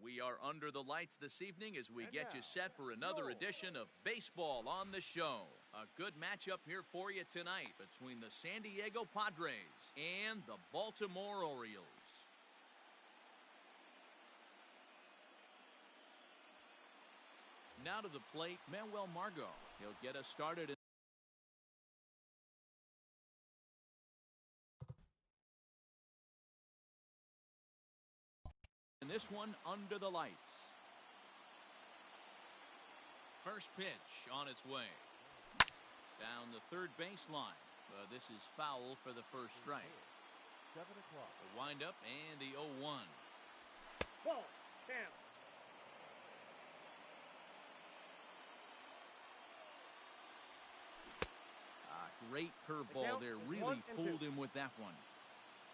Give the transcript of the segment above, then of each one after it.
We are under the lights this evening as we get you set for another edition of Baseball on the Show. A good matchup here for you tonight between the San Diego Padres and the Baltimore Orioles. Now to the plate, Manuel Margot. He'll get us started. And this one under the lights. First pitch on its way. Down the third baseline. This is foul for the first strike. 7 o'clock. The windup and the 0-1. Ball down. Great curveball there. Really fooled him with that one.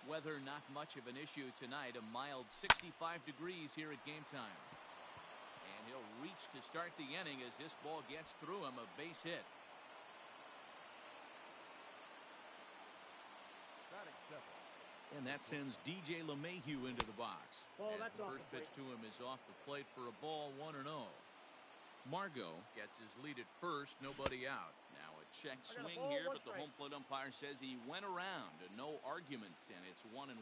Weather not much of an issue tonight. A mild 65 degrees here at game time. And he'll reach to start the inning as this ball gets through him. A base hit. And that sends DJ LeMahieu into the box. As the first pitch to him is off the plate for a ball, 1-0. Margot gets his lead at first, nobody out. Now a check swing here, but the home plate umpire says he went around, and no argument, and it's 1-1.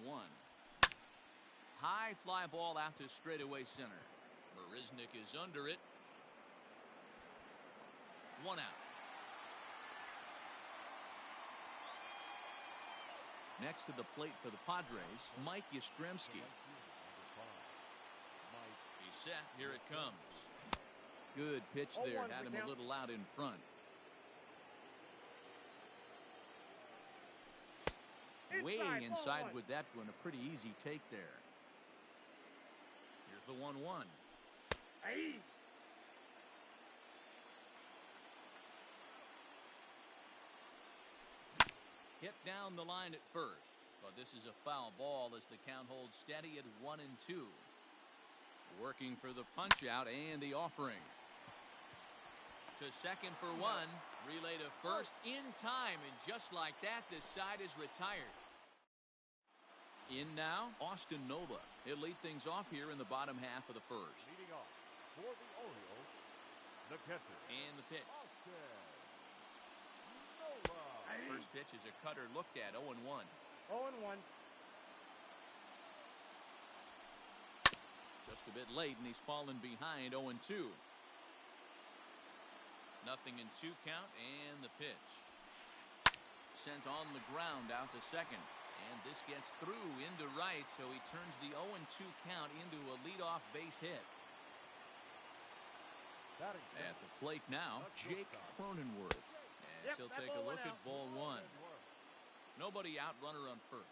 High fly ball out to straightaway center. Marisnik is under it. 1 out. Next to the plate for the Padres, Mike Yastrzemski. He's set. Here it comes. Good pitch there. Had him a little out in front. Way inside with that one. A pretty easy take there. Here's the 1-1. Hit down the line at first, but this is a foul ball as the count holds steady at 1-2. Working for the punch out and the offering. To second for 1, relay to first in time, and just like that, this side is retired. In now, Austin Nola. He'll lead things off here in the bottom half of the first. Leading off for the Orioles, the catcher. And the pitch. Nola. First pitch is a cutter looked at, 0-1. 0-1. Just a bit late, and he's fallen behind, 0-2. Nothing in 2 count, and the pitch. Sent on the ground out to second. And this gets through into right, so he turns the 0-2 count into a leadoff base hit. At the plate now, Jake Cronenworth. As he'll take a look at ball 1. Nobody out, runner on first.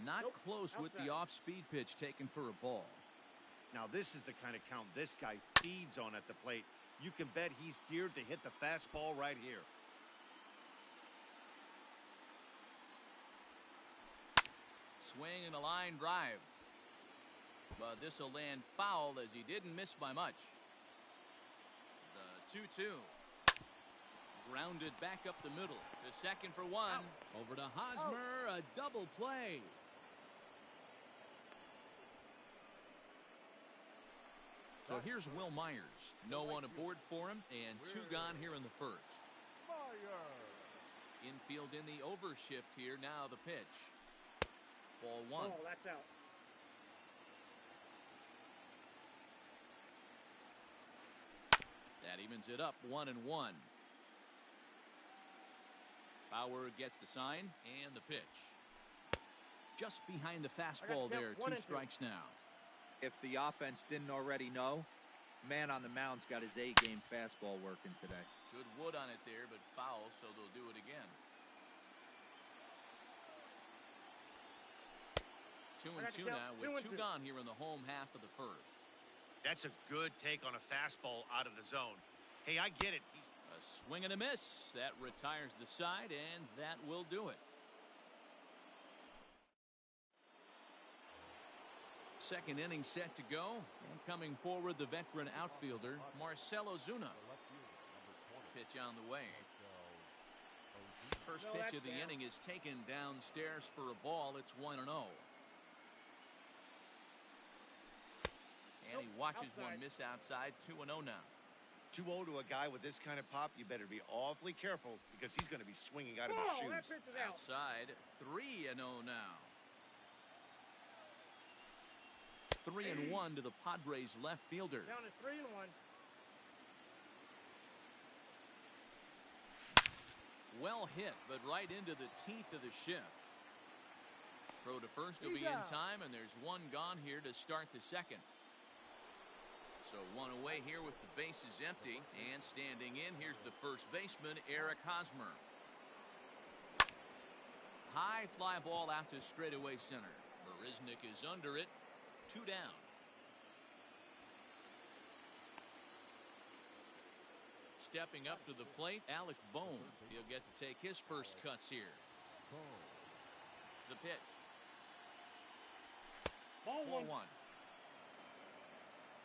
Not close with the off-speed pitch taken for a ball. Now this is the kind of count this guy feeds on at the plate. You can bet he's geared to hit the fastball right here. Swing and a line drive. But this will land foul as he didn't miss by much. The 2-2. Grounded back up the middle. To second for 1. Over to Hosmer. A double play. So here's Will Myers. No one aboard for him, and 2 gone here in the first. Infield in the overshift here. Now the pitch. Ball 1. Oh, that's out. That evens it up, 1-1. Bauer gets the sign and the pitch. Just behind the fastball there. 2 strikes now. If the offense didn't already know, man on the mound's got his A-game fastball working today. Good wood on it there, but foul, so they'll do it again. 2-2 now with 2 gone here in the home half of the first. That's a good take on a fastball out of the zone. Hey, I get it. A swing and a miss. That retires the side, and that will do it. Second inning set to go, and coming forward the veteran outfielder Marcell Ozuna. Pitch on the way. First pitch of the inning is taken downstairs for a ball. It's 1-0. And he watches one miss outside. 2-0 now. 2-0 to a guy with this kind of pop, you better be awfully careful because he's going to be swinging out of his shoes. That pitch is out. Outside. 3-0 now. 3-1 to the Padres left fielder. Down to 3-1. Well hit, but right into the teeth of the shift. Throw to first will be in time, and there's one gone here to start the second. So one away here with the bases empty, and standing in, here's the first baseman, Eric Hosmer. High fly ball out to straightaway center. Marisnik is under it. 2 down. Stepping up to the plate, Alec Bohm. He'll get to take his first cuts here. The pitch. Ball one.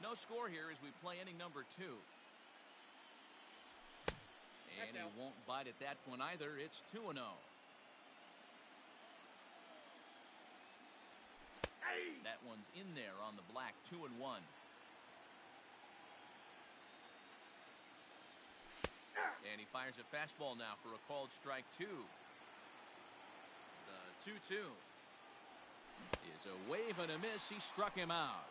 No score here as we play inning number 2. And he won't bite at that one either. It's 2-0. That one's in there on the black. 2-1. And he fires a fastball now for a called strike 2. The 2-2 is a wave and a miss. He struck him out.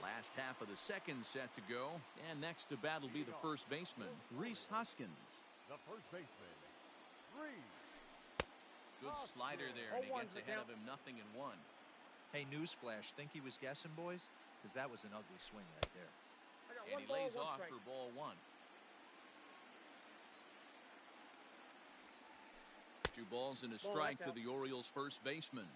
Last half of the second set to go, and next to bat will be the first baseman, Rhys Hoskins. The first baseman, Rhys. Good slider there, and he gets ahead of him. 0-1. Hey, newsflash, think he was guessing, boys? Because that was an ugly swing right there. And he lays off for ball 1. 2 balls and a strike to the Orioles' first baseman.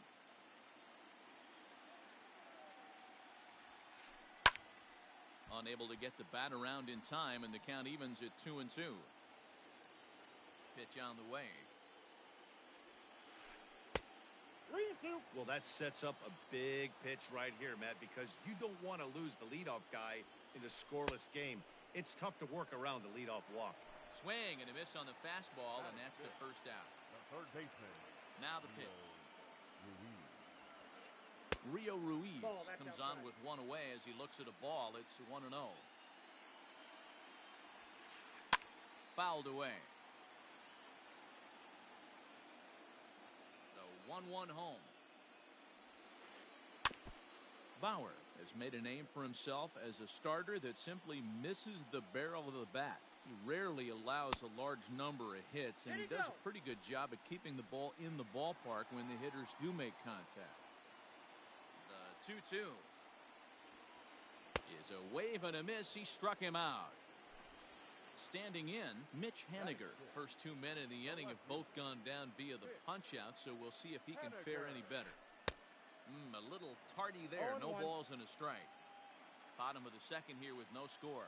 Unable to get the bat around in time, and the count evens at 2-2. Pitch on the way. Well, that sets up a big pitch right here, Matt, because you don't want to lose the leadoff guy in a scoreless game. It's tough to work around the leadoff walk. Swing and a miss on the fastball, and that's the first out. The third baseman. Now the pitch. Rio Ruiz comes on with one away as he looks at a ball. It's 1-0. Fouled away. The 1-1 home. Bauer has made a name for himself as a starter that simply misses the barrel of the bat. He rarely allows a large number of hits, and he does a pretty good job at keeping the ball in the ballpark when the hitters do make contact. The 2-2 is a wave and a miss. He struck him out. Standing in, Mitch Haniger. First 2 men in the inning have both gone down via the punch-out, so we'll see if he can fare any better. A little tardy there. No balls and a strike. Bottom of the second here with no score.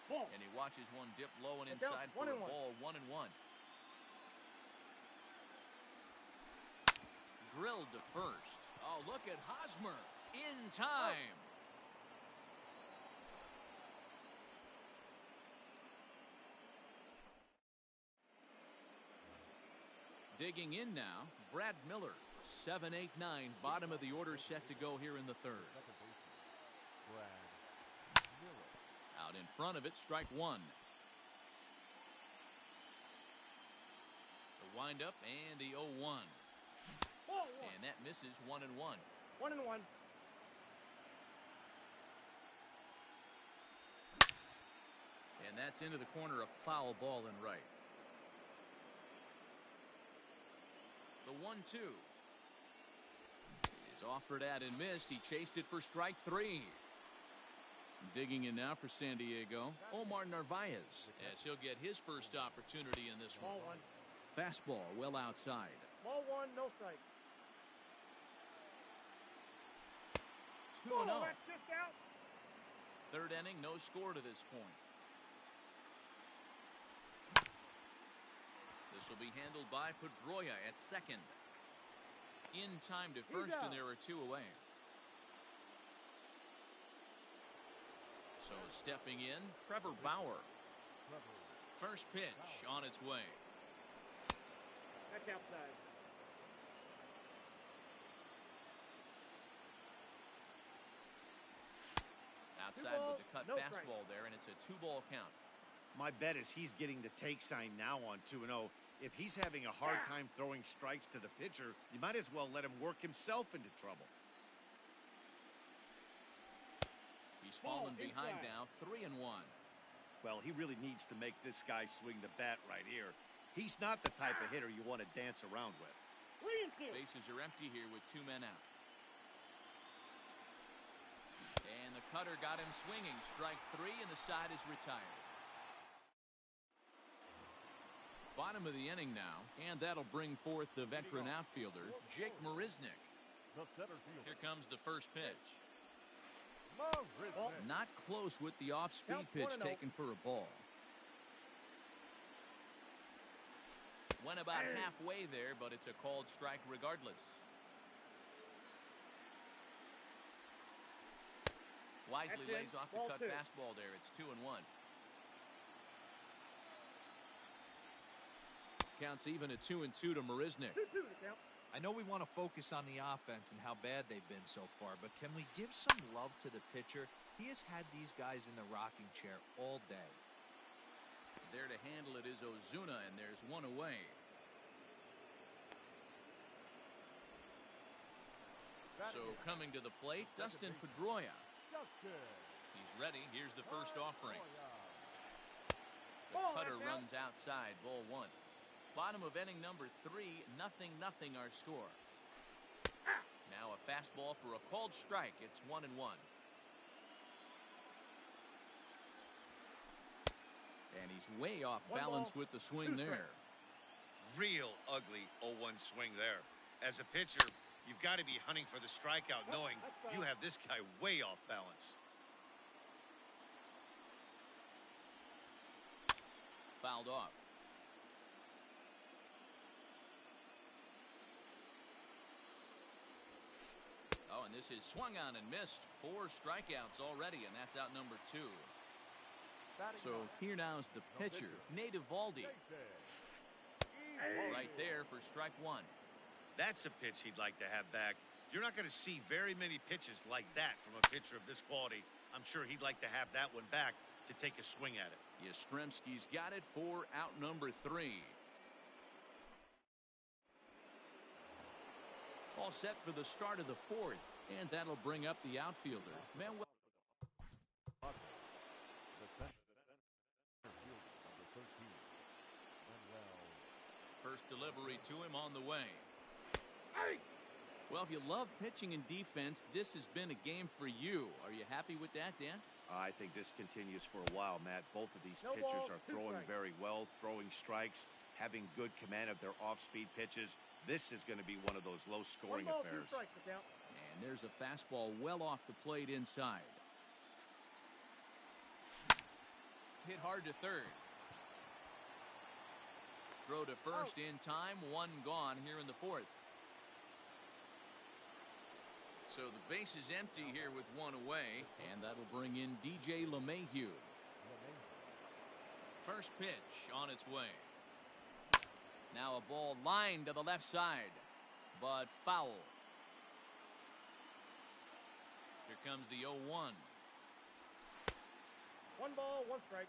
And he watches one dip low and inside for a ball. 1-1. Drilled to first. Oh, look at Hosmer in time. Digging in now, Brad Miller. 7-8-9, bottom of the order set to go here in the third. Out in front of it, strike 1. The windup and the 0-1. And that misses. 1-1. 1-1. And that's into the corner, a foul ball and right. The 1-2 is offered at and missed. He chased it for strike 3. Digging in now for San Diego, Omar Narvaez, as he'll get his first opportunity in this one. Ball 1. Fastball well outside. Ball 1, no strike. 2-0. That's just out. Third inning, no score to this point. This will be handled by Pedroia at second. In time to first, and there are 2 away. So stepping in, Trevor Bauer. First pitch on its way. That's outside. outside with the cut fastball there, and it's a 2-ball count. My bet is he's getting the take sign now on 2-0. If he's having a hard time throwing strikes to the pitcher, you might as well let him work himself into trouble. He's fallen behind now, 3-1. Well, he really needs to make this guy swing the bat right here. He's not the type of hitter you want to dance around with. Bases are empty here with 2 men out. And the cutter got him swinging. Strike 3, and the side is retired. Bottom of the inning now, and that'll bring forth the veteran outfielder, Jake Marisnick. Here comes the first pitch. Not close with the off-speed pitch taken for a ball. Went about halfway there, but it's a called strike regardless. Wisely lays off the cut fastball there. It's 2-1. Counts even at 2-2 to Marisnick. I know we want to focus on the offense and how bad they've been so far, but can we give some love to the pitcher? He has had these guys in the rocking chair all day. There to handle it is Ozuna, and there's one away. So coming to the plate, Dustin Pedroia. He's ready. Here's the first offering. The cutter runs outside, ball 1. Bottom of inning number 3, 0-0 our score. Now a fastball for a called strike. It's 1-1. And he's way off balance with the swing there. Real ugly 0-1 swing there. As a pitcher, you've got to be hunting for the strikeout, knowing you have this guy way off balance. Fouled off. Oh, and this is swung on and missed. 4 strikeouts already, and that's out number 2. So here now is the pitcher, Nate Eovaldi. Right there for strike 1. That's a pitch he'd like to have back. You're not going to see very many pitches like that from a pitcher of this quality. I'm sure he'd like to have that one back to take a swing at it. Yastrzemski's got it for out number 3. All set for the start of the 4th, and that'll bring up the outfielder, Manuel. First delivery to him on the way. Well, if you love pitching and defense, this has been a game for you. Are you happy with that, Dan? I think this continues for a while, Matt. Both of these pitchers are throwing very well, throwing strikes, having good command of their off-speed pitches. This is going to be one of those low-scoring affairs. And there's a fastball well off the plate inside. Hit hard to third. Throw to first in time. 1 gone here in the 4th. So the base is empty here with 1 away, and that'll bring in DJ LeMahieu. First pitch on its way. Now a ball lined to the left side, but foul. Here comes the 0-1. 1 ball, 1 strike.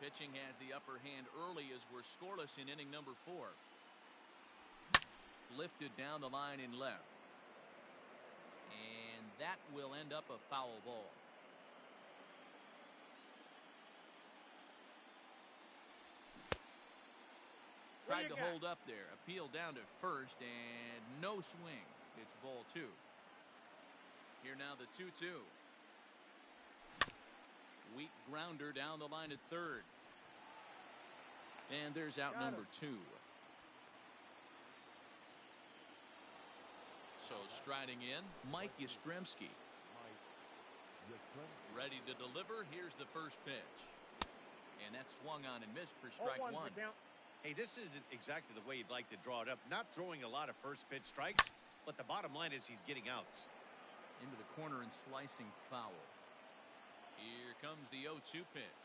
Pitching has the upper hand early as we're scoreless in inning number 4. Lifted down the line in left. And that will end up a foul ball. Tried to hold up there. Appeal down to first, and no swing. It's ball 2. Here now the 2-2. Weak grounder down the line at third. And there's out number 2. So striding in, Mike Yastrzemski. Ready to deliver. Here's the first pitch. And that's swung on and missed for strike 1. Hey, this isn't exactly the way you'd like to draw it up. Not throwing a lot of first pitch strikes, but the bottom line is he's getting outs. Into the corner and slicing foul. Here comes the 0-2 pitch.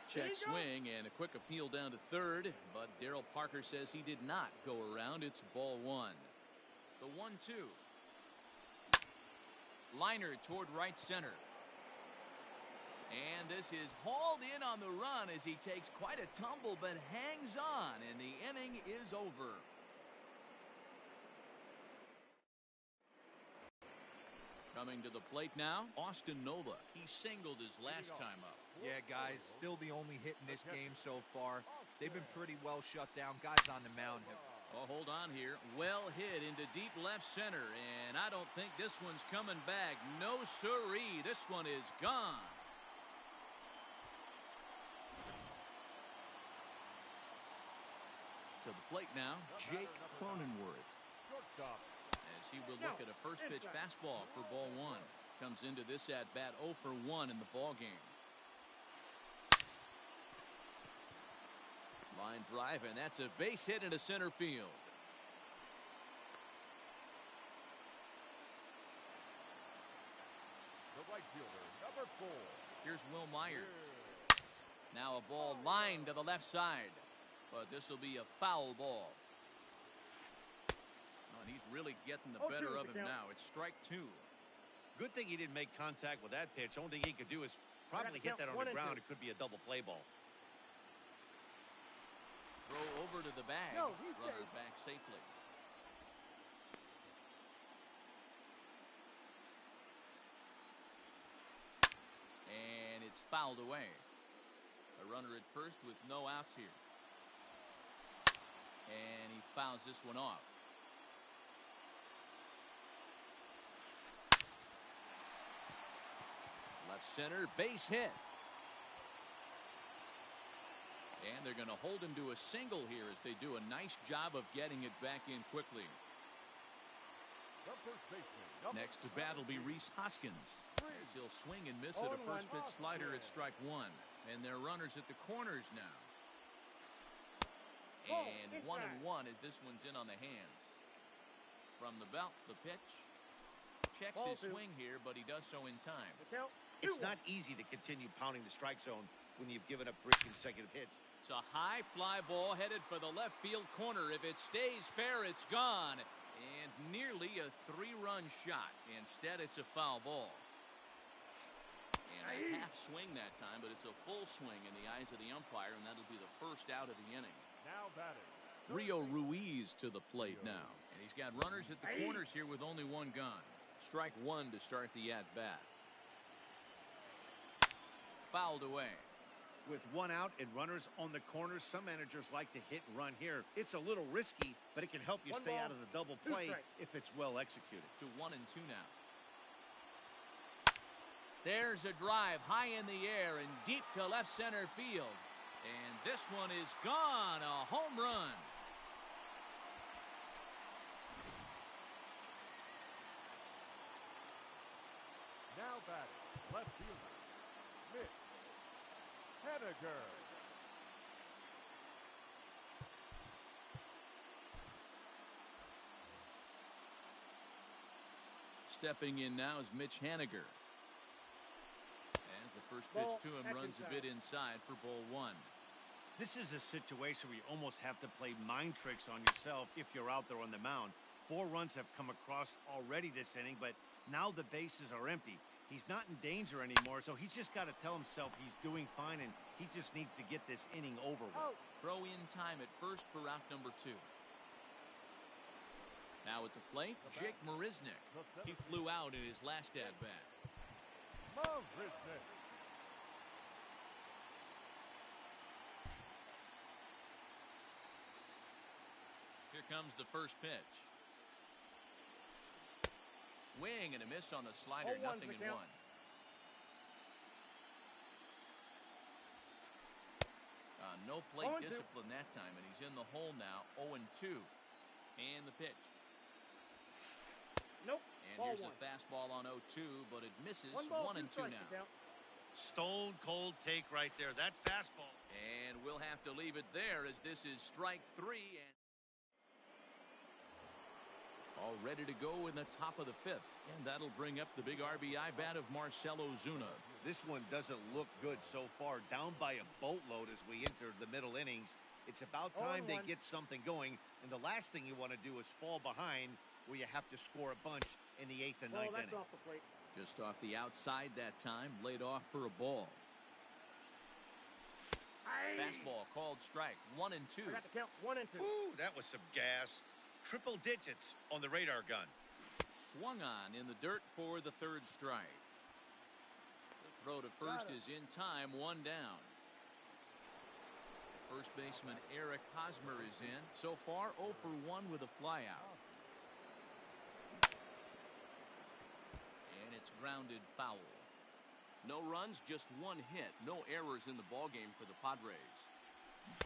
Check swing and a quick appeal down to third, but Darryl Parker says he did not go around. It's ball 1. The 1-2. Liner toward right center. And this is hauled in on the run as he takes quite a tumble but hangs on, and the inning is over. Coming to the plate now, Austin Nola. He singled his last time up. Yeah, guys, still the only hit in this game so far. They've been pretty well shut down. Guys on the mound have... Oh, hold on here. Well hit into deep left center, and I don't think this one's coming back. No siree. This one is gone. To the plate now, Jake Cronenworth. As he will look at a first pitch fastball for ball one. Comes into this at bat 0 for 1 in the ball game. Line drive, and that's a base hit into center field. The right fielder, number 4. Here's Will Myers. Now a ball lined to the left side, but this will be a foul ball. Oh, and he's really getting the better of him now. It's strike 2. Good thing he didn't make contact with that pitch. Only thing he could do is probably hit that on the ground. It could be a double play ball. Throw over to the bag. Runner back safely. And it's fouled away. A runner at first with no outs here. And he fouls this one off. Left center, base hit. And they're going to hold him to a single here as they do a nice job of getting it back in quickly. Next to bat will be Rhys Hoskins, as he'll swing and miss at a first pitch slider at strike 1. And they're runners at the corners now. And 1-1 as this one's in on the hands. From the belt, the pitch. Checks his swing here, but he does so in time. It's not easy to continue pounding the strike zone when you've given up 3 consecutive hits. It's a high fly ball headed for the left field corner. If it stays fair, it's gone. And nearly a 3-run shot. Instead, it's a foul ball. And a half swing that time, but it's a full swing in the eyes of the umpire, and that'll be the first out of the inning. Now batting. Rio Ruiz to the plate now. And he's got runners at the corners here with only 1 gone. Strike 1 to start the at-bat. Fouled away. With 1 out and runners on the corners, some managers like to hit and run here. It's a little risky, but it can help you stay out of the double play if it's well executed. To 1-2 now. There's a drive high in the air and deep to left center field. And this one is gone. A home run. Now batting, left fielder, Mitch Haniger. Stepping in now is Mitch Haniger. As the first pitch to him runs a bit inside for ball 1. This is a situation where you almost have to play mind tricks on yourself if you're out there on the mound. 4 runs have come across already this inning, but now the bases are empty. He's not in danger anymore, so he's just got to tell himself he's doing fine, and he just needs to get this inning over with. Throw in time at first for out number 2. Now at the plate, Jake Marisnick. He flew out in his last at-bat. Marisnick. Here comes the first pitch. Swing and a miss on the slider, 0-1 and 1. No plate discipline that time, and he's in the hole now, 0-2. And the pitch. Nope. And here's a fastball on 0-2, but it misses. 1-2 now. Stone cold take right there. That fastball. And we'll have to leave it there as this is strike 3. And all ready to go in the top of the 5th. And that'll bring up the big RBI bat of Marcell Ozuna. This one doesn't look good so far. Down by a boatload as we enter the middle innings. It's about time they get something going. And the last thing you want to do is fall behind where you have to score a bunch in the 8th and 9th inning. Off the plate. Just off the outside that time, laid off for a ball. Fastball called strike, 1-2. I got the count, 1-2. Ooh, that was some gas. Triple digits on the radar gun. Swung on in the dirt for the third strike. The throw to first is in time, 1 down. First baseman Eric Hosmer is in. So far, 0 for 1 with a flyout. And it's grounded foul. No runs, just 1 hit. No errors in the ballgame for the Padres.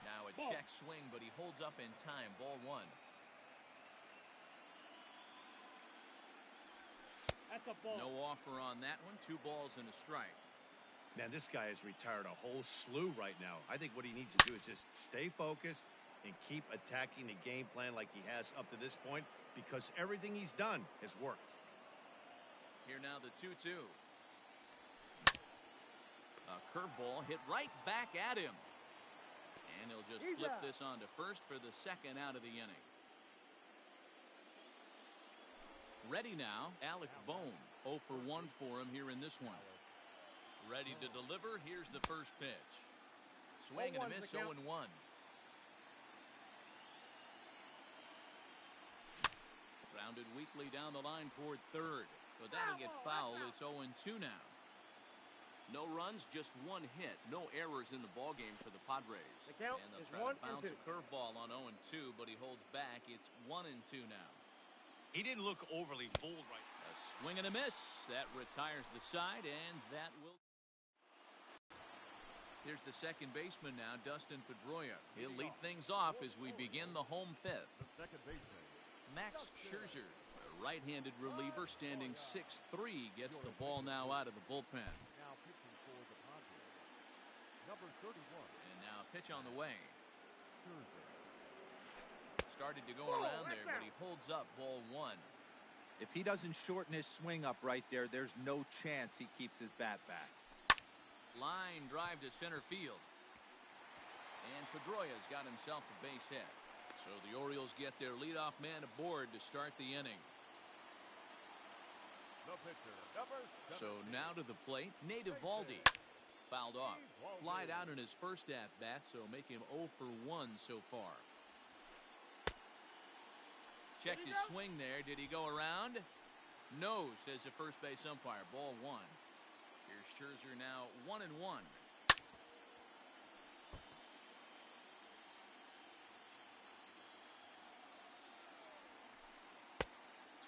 Now a check swing, but he holds up in time. Ball 1. That's a ball. No offer on that one. 2 balls and a strike. Man, this guy has retired a whole slew right now. I think what he needs to do is just stay focused and keep attacking the game plan like he has up to this point, because everything he's done has worked. Here now the 2-2. A curveball hit right back at him. And he'll just flip this on to first for the second out of the inning. Ready now, Alec Bohm. 0 for 1 for him here in this one. Ready to deliver. Here's the first pitch. Swing and a miss, 0-1. Grounded weakly down the line toward third. But that'll get foul. It's 0-2 now. No runs, just 1 hit. No errors in the ballgame for the Padres. The count and they'll is try 1 to bounce and 2. a curveball on 0-2, but he holds back. It's 1-2 now. He didn't look overly fooled right now. A swing and a miss. That retires the side, and that will... Here's the second baseman now, Dustin Pedroia. He'll lead things off as we begin the home fifth. The second baseman. Max Scherzer, a right-handed reliever standing 6'3", gets the ball now out of the bullpen. Now pitching for the Padres. Number 31. And now a pitch on the way. Scherzer. Started to go around there, but he holds up ball 1. If he doesn't shorten his swing up right there, there's no chance he keeps his bat back. Line drive to center field. And Pedroia's got himself a base hit. So the Orioles get their leadoff man aboard to start the inning. The pitcher, number 17. So now to the plate, Nate Eovaldi. Fouled off. Flied out in his first at-bat, so make him 0 for 1 so far. Checked his swing there. Did he go around? No, says the first base umpire. Ball 1. Here's Scherzer now 1-1.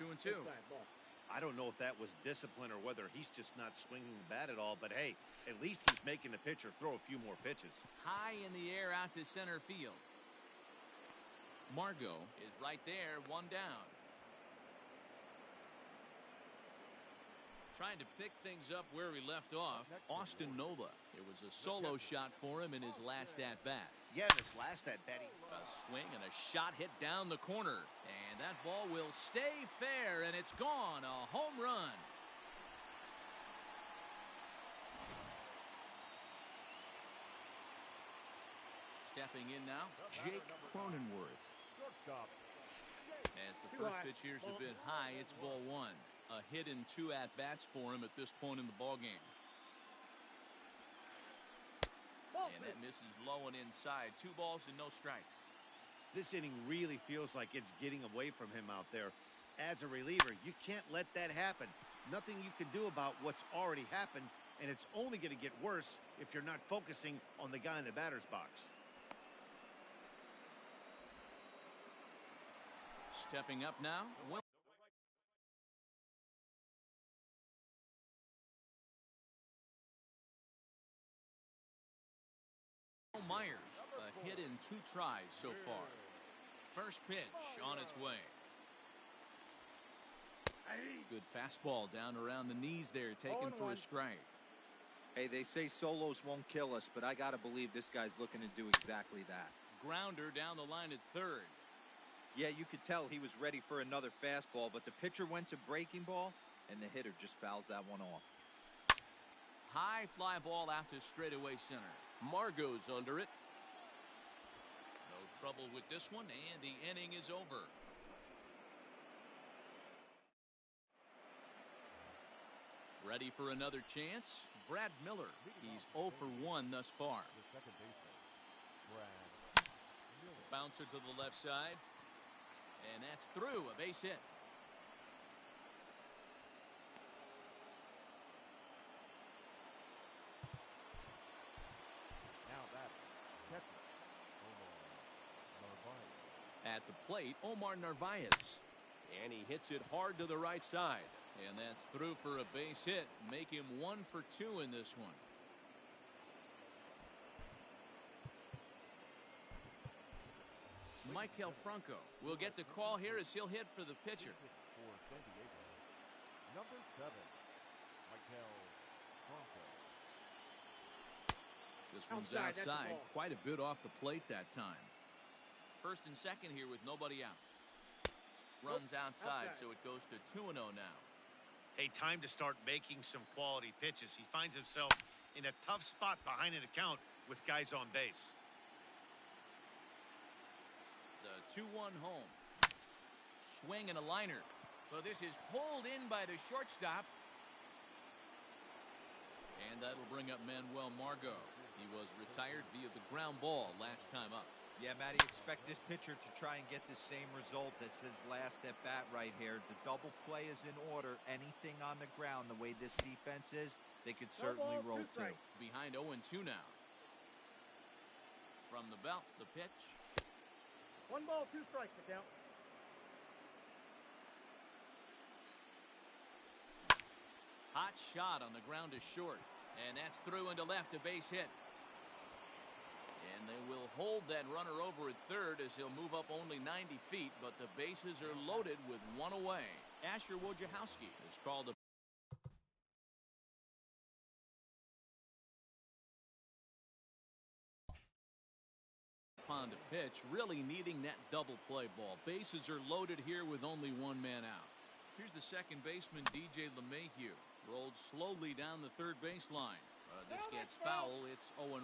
2-2. I don't know if that was discipline or whether he's just not swinging the bat at all, but hey, at least he's making the pitcher throw a few more pitches. High in the air out to center field. Margot is right there, 1 down. Trying to pick things up where he left off, Austin Nova. It was a solo shot for him in his last at-bat. Yeah, this last at-bat. A swing and a shot hit down the corner. And that ball will stay fair, and it's gone. A home run. Stepping in now, Jake Cronenworth. As the first pitch here's a bit high, it's ball 1. A hit in 2 at-bats for him at this point in the ballgame. And that misses low and inside. 2 balls and no strikes. This inning really feels like it's getting away from him out there. As a reliever, you can't let that happen. Nothing you can do about what's already happened, and it's only going to get worse if you're not focusing on the guy in the batter's box. Stepping up now, Myers, a hit in 2 tries so far. First pitch on its way. Good fastball down around the knees there, taken for a strike. Hey, they say solos won't kill us, but I gotta believe this guy's looking to do exactly that. Grounder down the line at third. Yeah, you could tell he was ready for another fastball, but the pitcher went to breaking ball, and the hitter just fouls that one off. High fly ball out to straightaway center. Margot's under it. No trouble with this one, and the inning is over. Ready for another chance? Brad Miller. He's 0 for 1 thus far. The second baseman, Brad Miller. Bouncer to the left side. And that's through. A base hit. Now that catcher, Omar Narvaez. At the plate, Omar Narvaez. And he hits it hard to the right side. And that's through for a base hit. Make him 1 for 2 in this one. Michael Franco will get the call here as he'll hit for the pitcher. For San Diego, number 7, Michael Franco. This one's Outside, that's the outside. ball. Quite a bit off the plate that time. First and second here with nobody out. Runs outside, outside. so it goes to 2-0 now. Hey, time to start making some quality pitches. He finds himself in a tough spot behind an account with guys on base. The 2-1 home. Swing and a liner. So this is pulled in by the shortstop. And that'll bring up Manuel Margot. He was retired via the ground ball last time up. Yeah, Matty, expect this pitcher to try and get the same result as his last at bat right here. The double play is in order. Anything on the ground, the way this defense is, they could certainly roll too. Behind 0-2 now. From the belt, the pitch. 1 ball, 2 strikes, the count. Hot shot on the ground is short. And that's through into left, a base hit. And they will hold that runner over at third as he'll move up only 90 feet, but the bases are loaded with 1 away. Asher Wojciechowski is called upon to pitch, really needing that double play ball. Bases are loaded here with only 1 man out. Here's the second baseman, DJ LeMahieu. Rolled slowly down the third baseline. This gets foul. It's 0-1.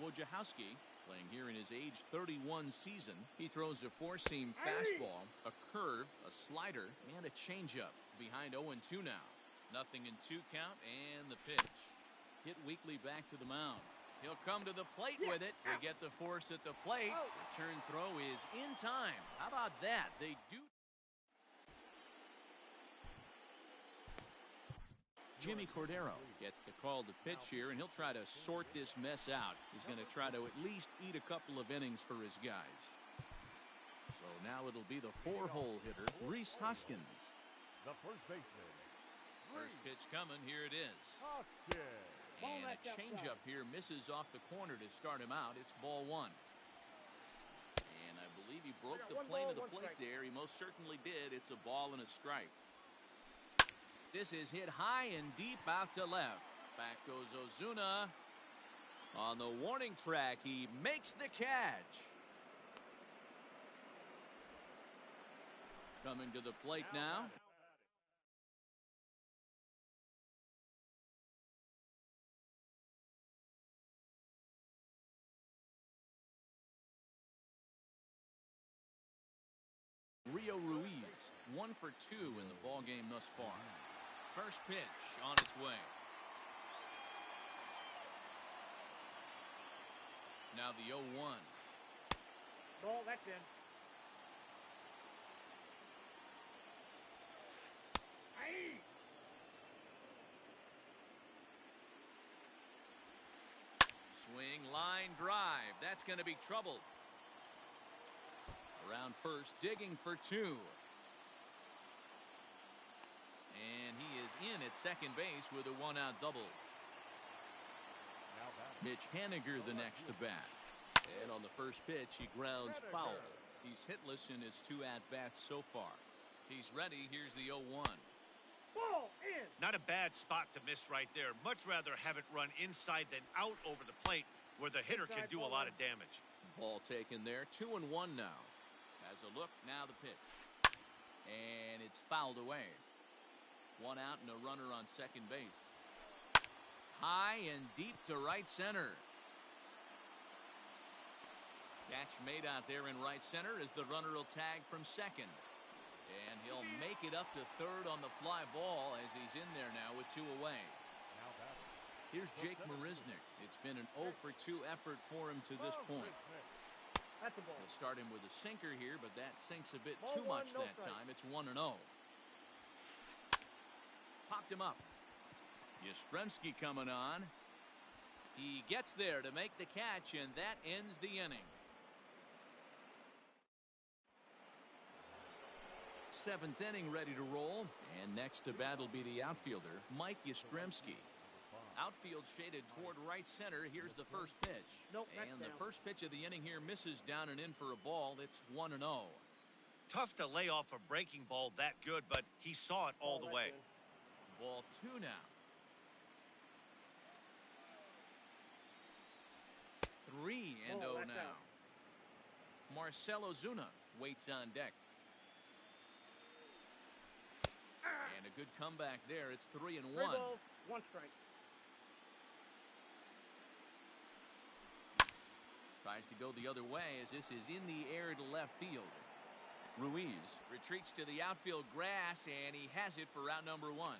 Wojciechowski, playing here in his age 31 season, he throws a 4-seam fastball, a curve, a slider, and a changeup. Behind 0-2 now. 0-2 count and the pitch. Hit weakly back to the mound. He'll come to the plate with it. They get the force at the plate. Return throw is in time. How about that? They do. Jimmy Cordero gets the call to pitch here, and he'll try to sort this mess out. He's going to try to at least eat a couple of innings for his guys. So now it'll be the 4-hole hitter, Rhys Hoskins. The first baseman, First pitch coming. Here it is. Hoskins. And a changeup here misses off the corner to start him out. It's ball 1. And I believe he broke the plane of the plate there. He most certainly did. It's a ball and a strike. This is hit high and deep out to left. Back goes Ozuna. On the warning track, he makes the catch. Coming to the plate now. Rio Ruiz, 1 for 2 in the ball game thus far. First pitch on its way. Now the 0-1. Ball, that's in. Aye. Swing, line, drive. That's going to be trouble. Around first, digging for 2. And he is in at second base with a 1-out double. Mitch Haniger the next to bat. And on the first pitch, he grounds foul. He's hitless in his 2 at-bats so far. He's ready. Here's the 0-1. Ball in. Not a bad spot to miss right there. Much rather have it run inside than out over the plate where the hitter can do a lot of damage. Ball taken there. 2-1 now. Has a look. Now the pitch. And it's fouled away. 1 out and a runner on second base. High and deep to right center. Catch made out there in right center as the runner will tag from second. And he'll make it up to third on the fly ball as he's in there now with 2 away. Now batting. Here's Jake Marisnick. It's been an 0 for 2 effort for him to this point. That's a ball. He'll start him with a sinker here, but that sinks a bit Ball too one, much no that strike. time. It's 1-0. Popped him up. Yastrzemski coming on. He gets there to make the catch, and that ends the inning. 7th inning ready to roll, and next to bat will be the outfielder, Mike Yastrzemski. Outfield shaded toward right center. Here's the first pitch. Nope, that's and the down. first pitch of the inning here misses down and in for a ball. It's 1-0. Tough to lay off a breaking ball that good, but he saw it all the that's way. good. Ball 2 now. 3-0 that's now. out. Marcell Ozuna waits on deck. And a good comeback there. It's 3-1. 3 balls, 1 strike. Tries to go the other way as this is in the air to left field. Ruiz retreats to the outfield grass, and he has it for out number 1.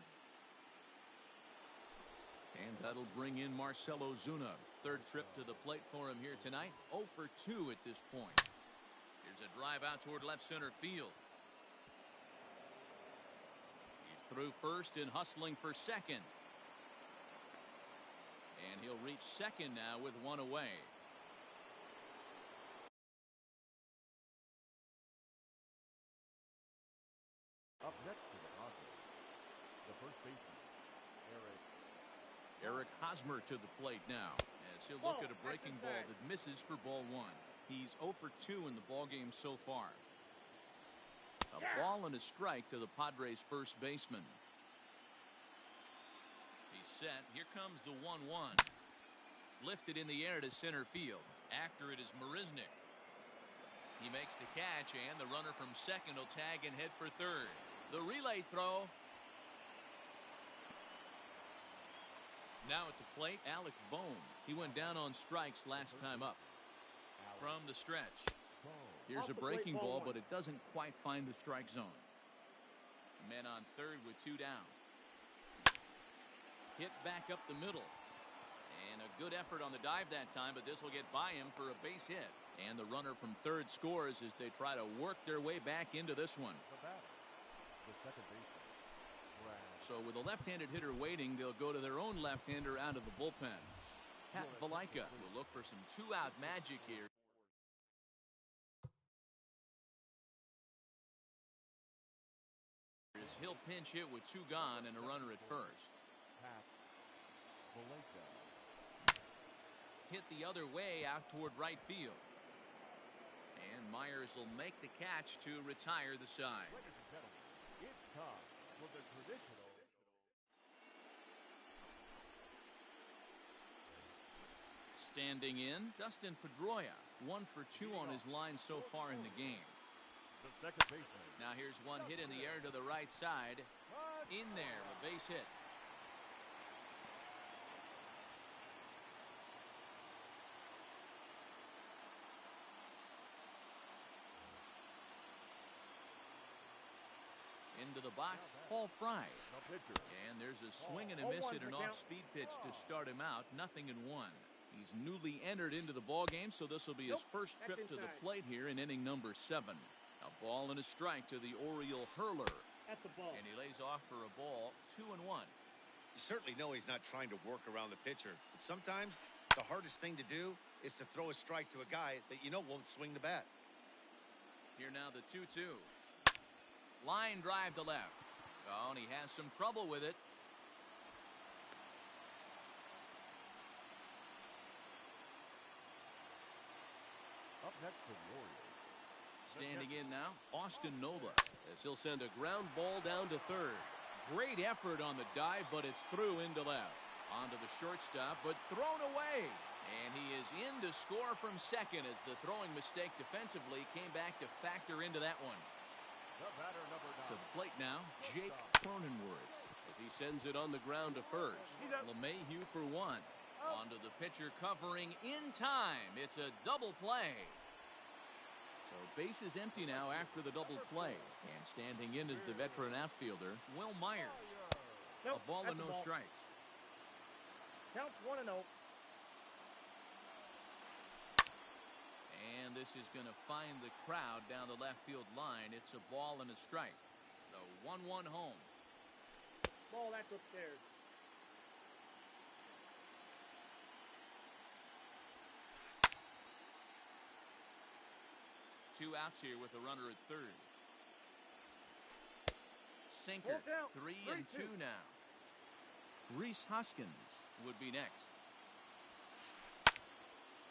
And that'll bring in Marcell Ozuna. 3rd trip to the plate for him here tonight. 0 for 2 at this point. Here's a drive out toward left center field. He's through first and hustling for second. And he'll reach second now with 1 away. Up next to the Padres, the first baseman, Eric Hosmer to the plate now as he'll look at a breaking ball that misses for ball 1. He's 0 for 2 in the ball game so far. A ball and a strike to the Padres first baseman. He's set. Here comes the 1-1. Lifted in the air to center field. After it is Marisnick. He makes the catch, and the runner from second will tag and head for third. The relay throw. Now at the plate, Alec Bohm. He went down on strikes last time up. From the stretch. Here's a breaking ball, but it doesn't quite find the strike zone. Men on third with 2 down. Hit back up the middle. And a good effort on the dive that time, but this will get by him for a base hit. And the runner from third scores as they try to work their way back into this one. the batter, the second baseman, Brad. So with a left-handed hitter waiting, they'll go to their own left-hander out of the bullpen. Pat Valaika will look for some 2-out magic here. He'll pinch hit with 2 gone and a runner at first. Pat Valaika. Hit the other way out toward right field. And Myers will make the catch to retire the side. Ladies and gentlemen, it's time for the traditional. Standing in, Dustin Pedroia. 1 for 2 on his line so far in the game. The second baseman. Now here's one hit in the air to the right side. In there, a base hit. Into the box, Paul Fry. The pitcher. And there's a swing and a miss at an off-speed pitch to start him out. 0-1. He's newly entered into the ball game, so this will be his first trip to the plate here in inning number 7. A ball and a strike to the Oriole hurler. That's a ball. And he lays off for a ball. 2-1. You certainly know he's not trying to work around the pitcher. But sometimes the hardest thing to do is to throw a strike to a guy that you know won't swing the bat. Here now the 2-2. Line drive to left. Oh, and he has some trouble with it. Up next to the Orioles. Standing in now, Austin Nola, as he'll send a ground ball down to third. Great effort on the dive, but it's through into left. Onto the shortstop, but thrown away. And he is in to score from second as the throwing mistake defensively came back to factor into that one. The batter, number 9. To the plate now, Jake Cronenworth, as he sends it on the ground to first. LeMahieu for 1. Onto the pitcher covering in time. It's a double play. So base is empty now after the double play. And standing in is the veteran outfielder, Will Myers. Nope, A ball that's and a no ball. strikes. Counts 1-0. And this is going to find the crowd down the left field line. It's a ball and a strike. The 1-1 home. Ball, that's upstairs. Two outs here with a runner at third. Sinker, Walk out. 3-2 now. Rhys Hoskins would be next.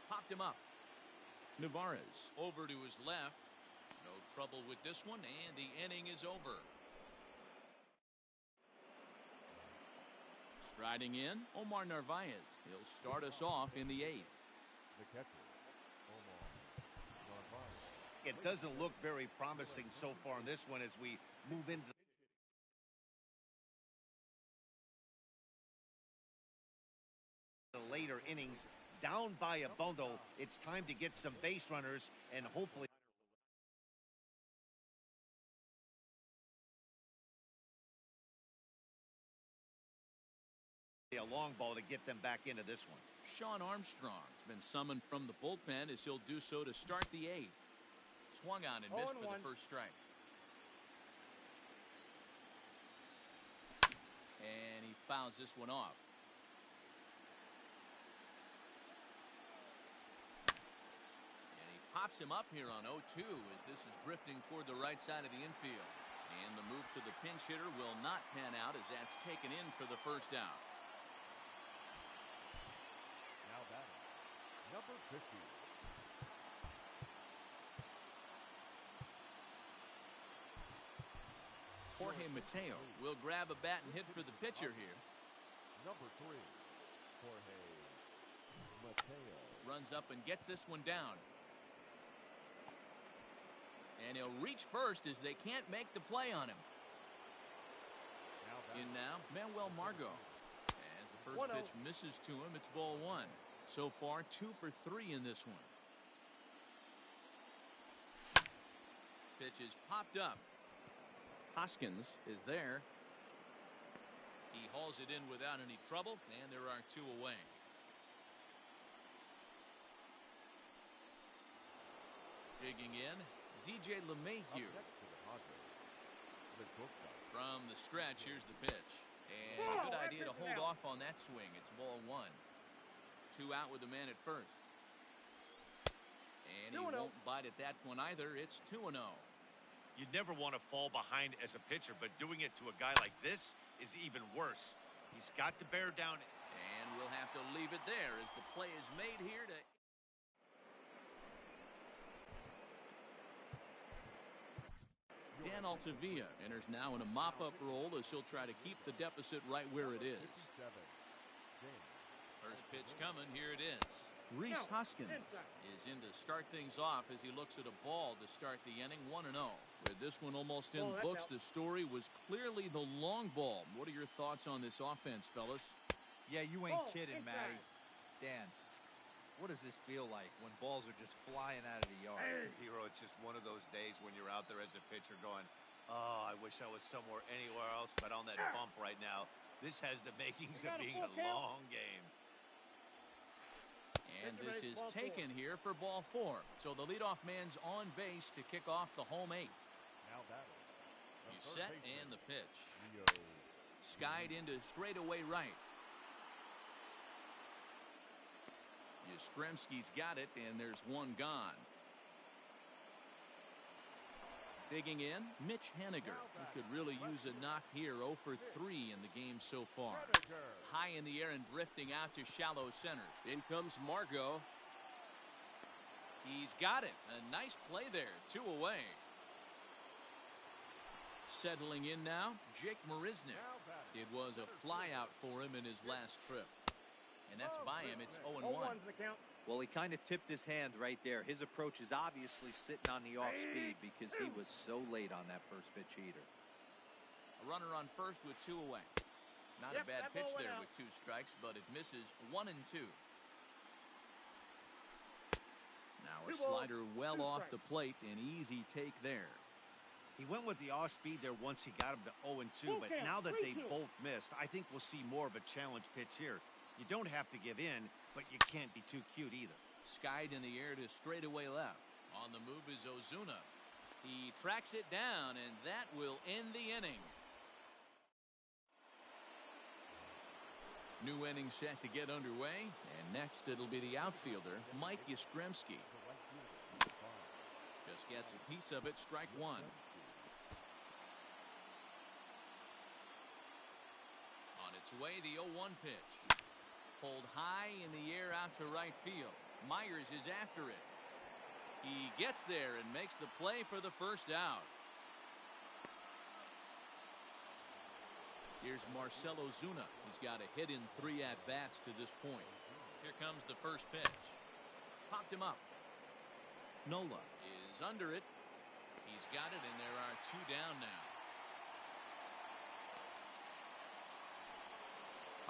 Popped him up. Navarez over to his left. No trouble with this one, and the inning is over. Striding in, Omar Narvaez. He'll start us off in the eighth. The catcher, Omar Narvaez. It doesn't look very promising so far in this one as we move into the later innings. Down by a bundle, it's time to get some base runners and hopefully a long ball to get them back into this one. Sean Armstrong's been summoned from the bullpen as he'll do so to start the eighth. Swung on and missed for the 0-1. first strike. And he fouls this one off. And he pops him up here on 0-2 as this is drifting toward the right side of the infield. And the move to the pinch hitter will not pan out as that's taken in for the first out. Now batting, number 50. Jorge Mateo will grab a bat and hit for the pitcher here. Number 3, Jorge Mateo. Runs up and gets this one down. And he'll reach first as they can't make the play on him. Now In batting, now, Manuel Margot. As the first 1-0. pitch misses to him, it's ball one. So far, 2 for 3 in this one. Pitch is popped up. Hoskins is there. He hauls it in without any trouble, and there are 2 away. Digging in, DJ up LeMahieu. next to the Padres, the shortstop. From the stretch, here's the pitch. And a good idea to hold off on that swing. It's ball one. 2 out with the man at first. And he 2-0. won't bite at that one either. It's 2-0. You never want to fall behind as a pitcher, but doing it to a guy like this is even worse. He's got to bear down. And we'll have to leave it there as the play is made here to... Dan Altavilla enters now in a mop-up role as he'll try to keep the deficit right where it is. 57, James. First pitch coming, here it is. Rhys No, Hoskins inside. is in to start things off as he looks at a ball to start the inning 1-0. With this one almost in Ball, that's books, out. the story was clearly the long ball. What are your thoughts on this offense, fellas? Yeah, you ain't Ball, kidding, inside. Matty. Dan, what does this feel like when balls are just flying out of the yard? Hero, it's just one of those days when you're out there as a pitcher going, oh, I wish I was somewhere anywhere else but on that bump right now. This has the makings of got a being full a count. long game. And Pitcher this ready is for ball taken here for ball 4. So the leadoff man's on base to kick off the home 8th. Now batting, the He's third set baseman, and the pitch. Leo. Skied into straightaway right. Yastrzemski's got it, and there's one gone. Digging in, Mitch Haniger, who could really use a knock here. 0 for 3 in the game so far. Haniger. High in the air and drifting out to shallow center. In comes Margot. He's got it. A nice play there. 2 away. Settling in now, Jake Marisnick. Now batting, It was a flyout for him in his last trip. And that's by him. It's 0-1. 0-1's the count. Well, he kind of tipped his hand right there. His approach is obviously sitting on the off speed because he was so late on that first pitch heater. A runner on first with 2 away. Not Yep, a bad that pitch ball went there out. with 2 strikes, but it misses 1 and 2. Now a Slider well off the plate, an easy take there. He went with the off-speed there once he got him to 0-2, but now that they both missed, I think we'll see more of a challenge pitch here. You don't have to give in, but you can't be too cute either. Skied in the air to straightaway left. On the move is Ozuna. He tracks it down, and that will end the inning. New inning set to get underway, and next it'll be the outfielder, Mike Yastrzemski. Just gets a piece of it, strike one. On its way, the 0-1 pitch. Pulled high in the air out to right field. Myers is after it. He gets there and makes the play for the first out. Here's Marcell Ozuna. He's got a hit in 3 at-bats to this point. Here comes the first pitch. Popped him up. Nola is under it. He's got it, and there are 2 down now.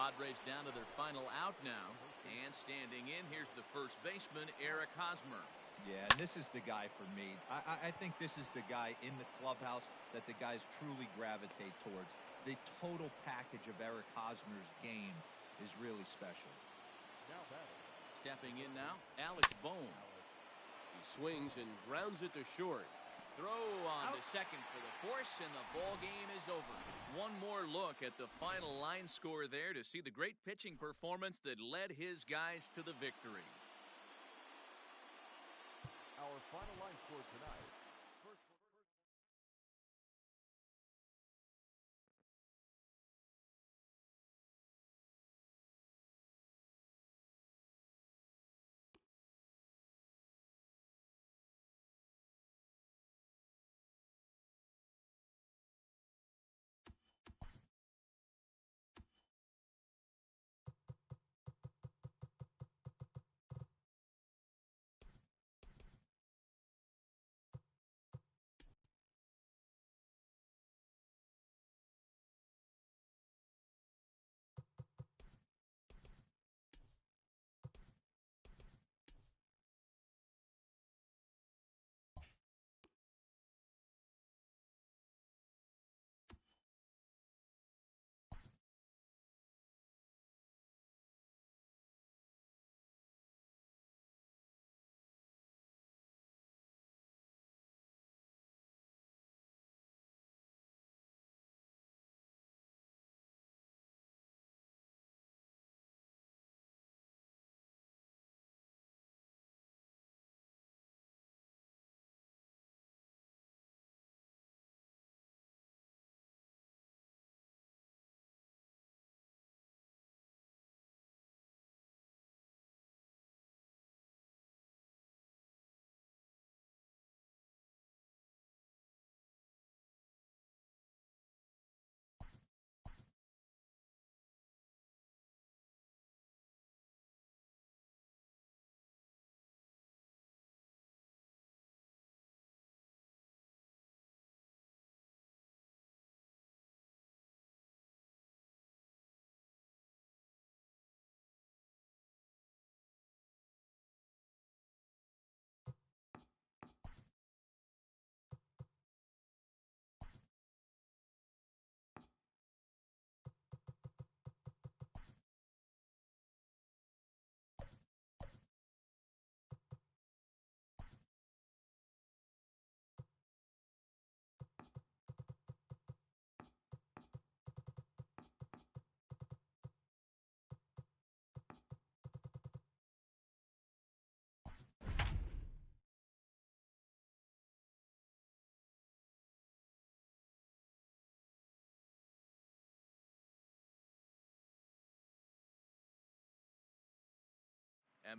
Padres down to their final out now. And standing in, here's the first baseman, Eric Hosmer. Yeah, and this is the guy for me. I think this is the guy in the clubhouse that the guys truly gravitate towards. The total package of Eric Hosmer's game is really special. Stepping in now, Alex Bohm. He swings and grounds it to short. Throw on to second for the force, and the ball game is over. One more look at the final line score there to see the great pitching performance that led his guys to the victory. Our final line score tonight.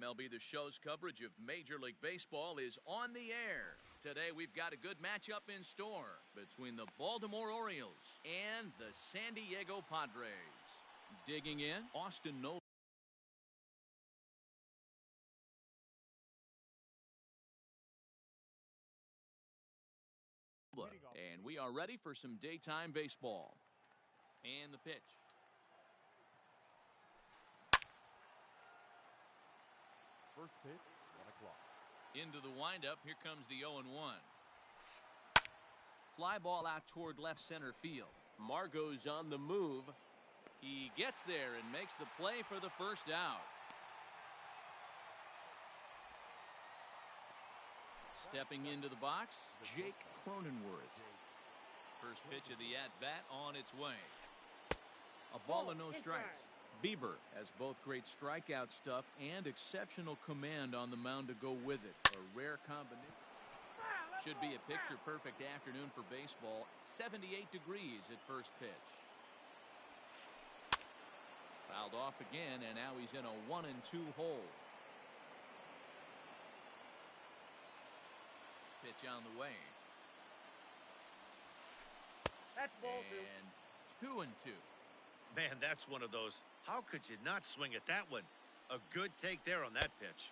MLB The Show's coverage of Major League Baseball is on the air. Today we've got a good matchup in store between the Baltimore Orioles and the San Diego Padres. Digging in, Austin Nola. And we are ready for some daytime baseball. And the pitch. First pitch, 1 o'clock. Into the windup. Here comes the 0-1. Fly ball out toward left center field. Margot's on the move. He gets there and makes the play for the first out. Stepping into the box, Jake Cronenworth. First pitch of the at-bat on its way. A ball and no strikes. Bieber has both great strikeout stuff and exceptional command on the mound to go with it. A rare combination. Should be a picture-perfect afternoon for baseball. 78 degrees at first pitch. Fouled off again, and now he's in a 1-2 hole. Pitch on the way. That's ball and 2-2. Man, that's one of those. How could you not swing at that one? A good take there on that pitch.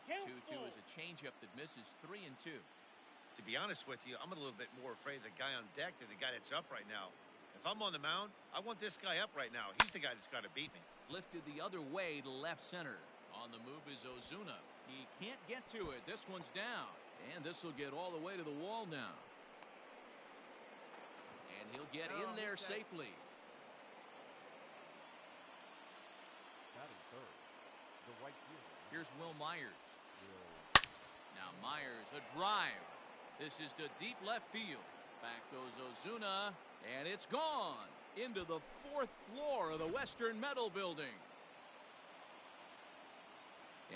2-2 is a changeup that misses. 3-2. To be honest with you, I'm a little bit more afraid of the guy on deck than the guy that's up right now. If I'm on the mound, I want this guy up right now. He's the guy that's got to beat me. Lifted the other way to left center. On the move is Ozuna. He can't get to it. This one's down. And this will get all the way to the wall now. And he'll get in there safely. Batting third, the right fielder. Here's Will Myers. Now Myers, a drive. This is to deep left field. Back goes Ozuna, and it's gone into the 4th floor of the Western Metal Building.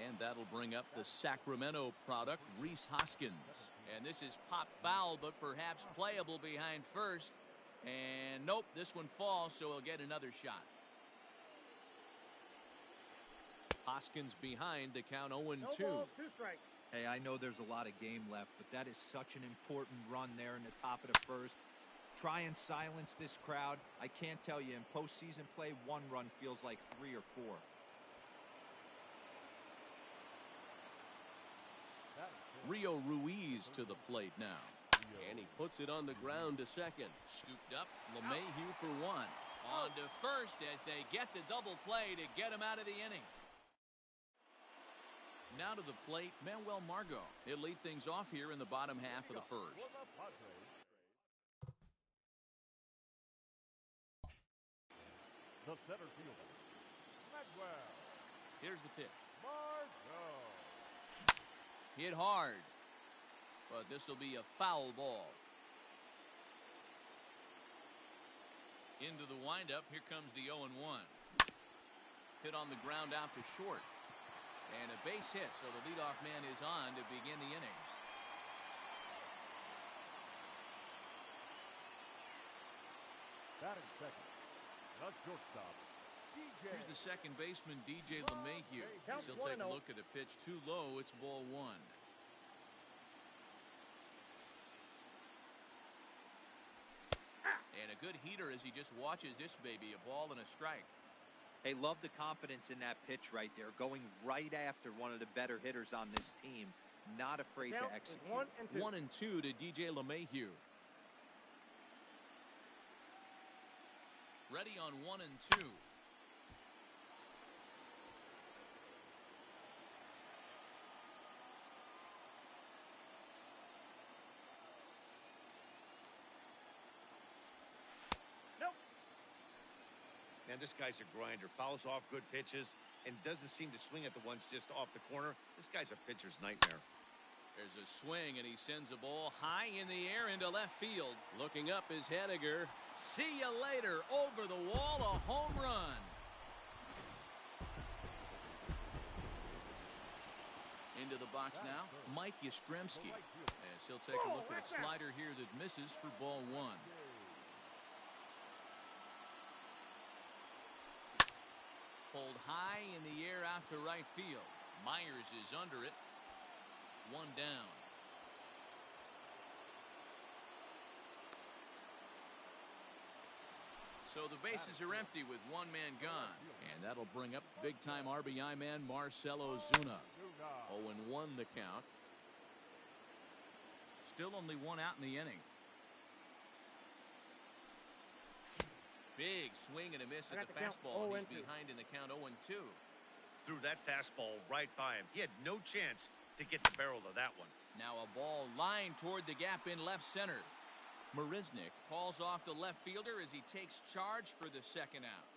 And that'll bring up the Sacramento product, Rhys Hoskins. And this is pop foul, but perhaps playable behind first. And nope, this one falls, so he'll get another shot. Hoskins behind to count 0-2. No ball, 2 strikes. Hey, I know there's a lot of game left, but that is such an important run there in the top of the first. Try and silence this crowd. I can't tell you, in postseason play, 1 run feels like 3 or 4. Rio Ruiz to the plate now. And he puts it on the ground to second. Scooped up, LeMahieu for 1. On to first as they get the double play to get him out of the inning. Now to the plate, Manuel Margot. He'll lead things off here in the bottom half of the first. The center fielder, Magwell. Here's the pitch. Margot. Hit hard, but this will be a foul ball. Into the windup, here comes the 0-1. Hit on the ground out to short. And a base hit, so the leadoff man is on to begin the inning. Batting second, the shortstop, DJ. Here's the second baseman, DJ LeMahieu. He'll take a look at a pitch too low. It's ball 1. And a good heater as he just watches this baby, a ball and a strike. Hey, love the confidence in that pitch right there. Going right after one of the better hitters on this team. Not afraid to execute. 1-2 to DJ LeMahieu. Ready on 1-2. Man, this guy's a grinder. Fouls off good pitches and doesn't seem to swing at the ones just off the corner. This guy's a pitcher's nightmare. There's a swing, and he sends a ball high in the air into left field. Looking up is Hediger. See you later. Over the wall, a home run. Into the box now, Mike Yastrzemski. As he'll take a look at a slider here that misses for ball 1. Pulled high in the air out to right field. Myers is under it. 1 down. So the bases are empty with 1 man gone. And that'll bring up big-time RBI man Marcell Ozuna. 0-1 the count. Still only 1 out in the inning. Big swing and a miss at the fastball. And he's behind in the count 0-2. Threw that fastball right by him. He had no chance to get the barrel of that one. Now a ball lined toward the gap in left center. Marisnik calls off the left fielder as he takes charge for the second out.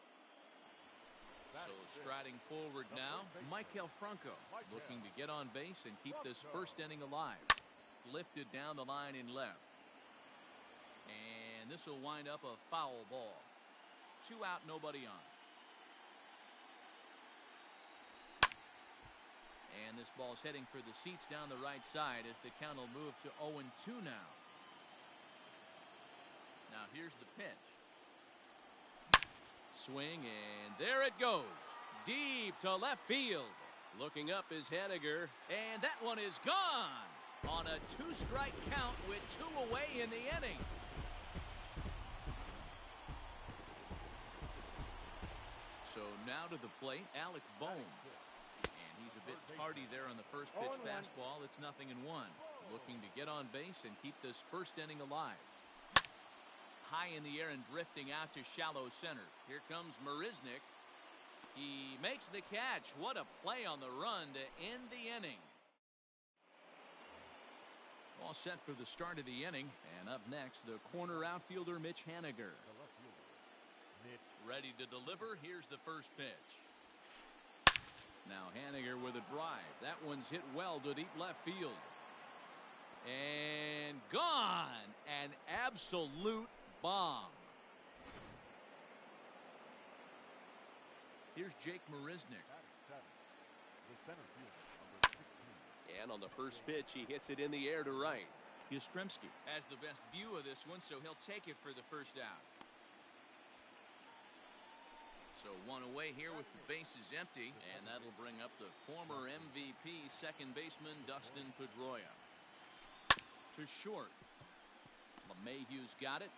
So striding forward now, Michael Franco looking to get on base and keep this first inning alive. Lifted down the line in left. And this will wind up a foul ball. 2 out, nobody on. And this ball's heading for the seats down the right side as the count will move to 0-2 now. Now here's the pitch. Swing, and there it goes. Deep to left field. Looking up is Henniger, and that one is gone on a 2-strike count with 2 away in the inning. So now to the plate, Alec Bohm. And he's a bit tardy there on the first pitch fastball. It's 0-1. Looking to get on base and keep this first inning alive. High in the air and drifting out to shallow center. Here comes Marisnik. He makes the catch. What a play on the run to end the inning. All set for the start of the inning. And up next, the corner outfielder Mitch Haniger. Ready to deliver. Here's the first pitch. Now Haniger with a drive. That one's hit well to deep left field. And gone. An absolute bomb. Here's Jake Marisnik. And on the first pitch, he hits it in the air to right. Yastrzemski has the best view of this one, so he'll take it for the first out. So 1 away here with the bases empty, and that'll bring up the former MVP second baseman Dustin Pedroia. To short. LeMahieu's got it.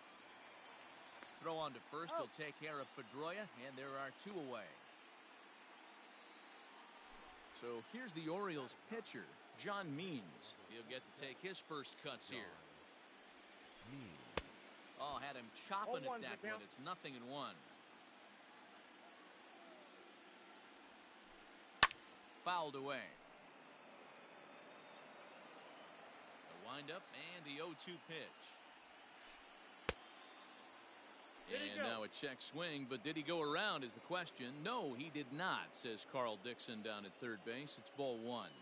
Throw on to first. He'll take care of Pedroia, and there are 2 away. So here's the Orioles pitcher, John Means. He'll get to take his first cuts here. Oh, had him chopping at that one. It's 0-1. Fouled away. The windup and the 0-2 pitch. And now a check swing, but did he go around is the question. No, he did not, says Carl Dixon down at third base. It's ball 1.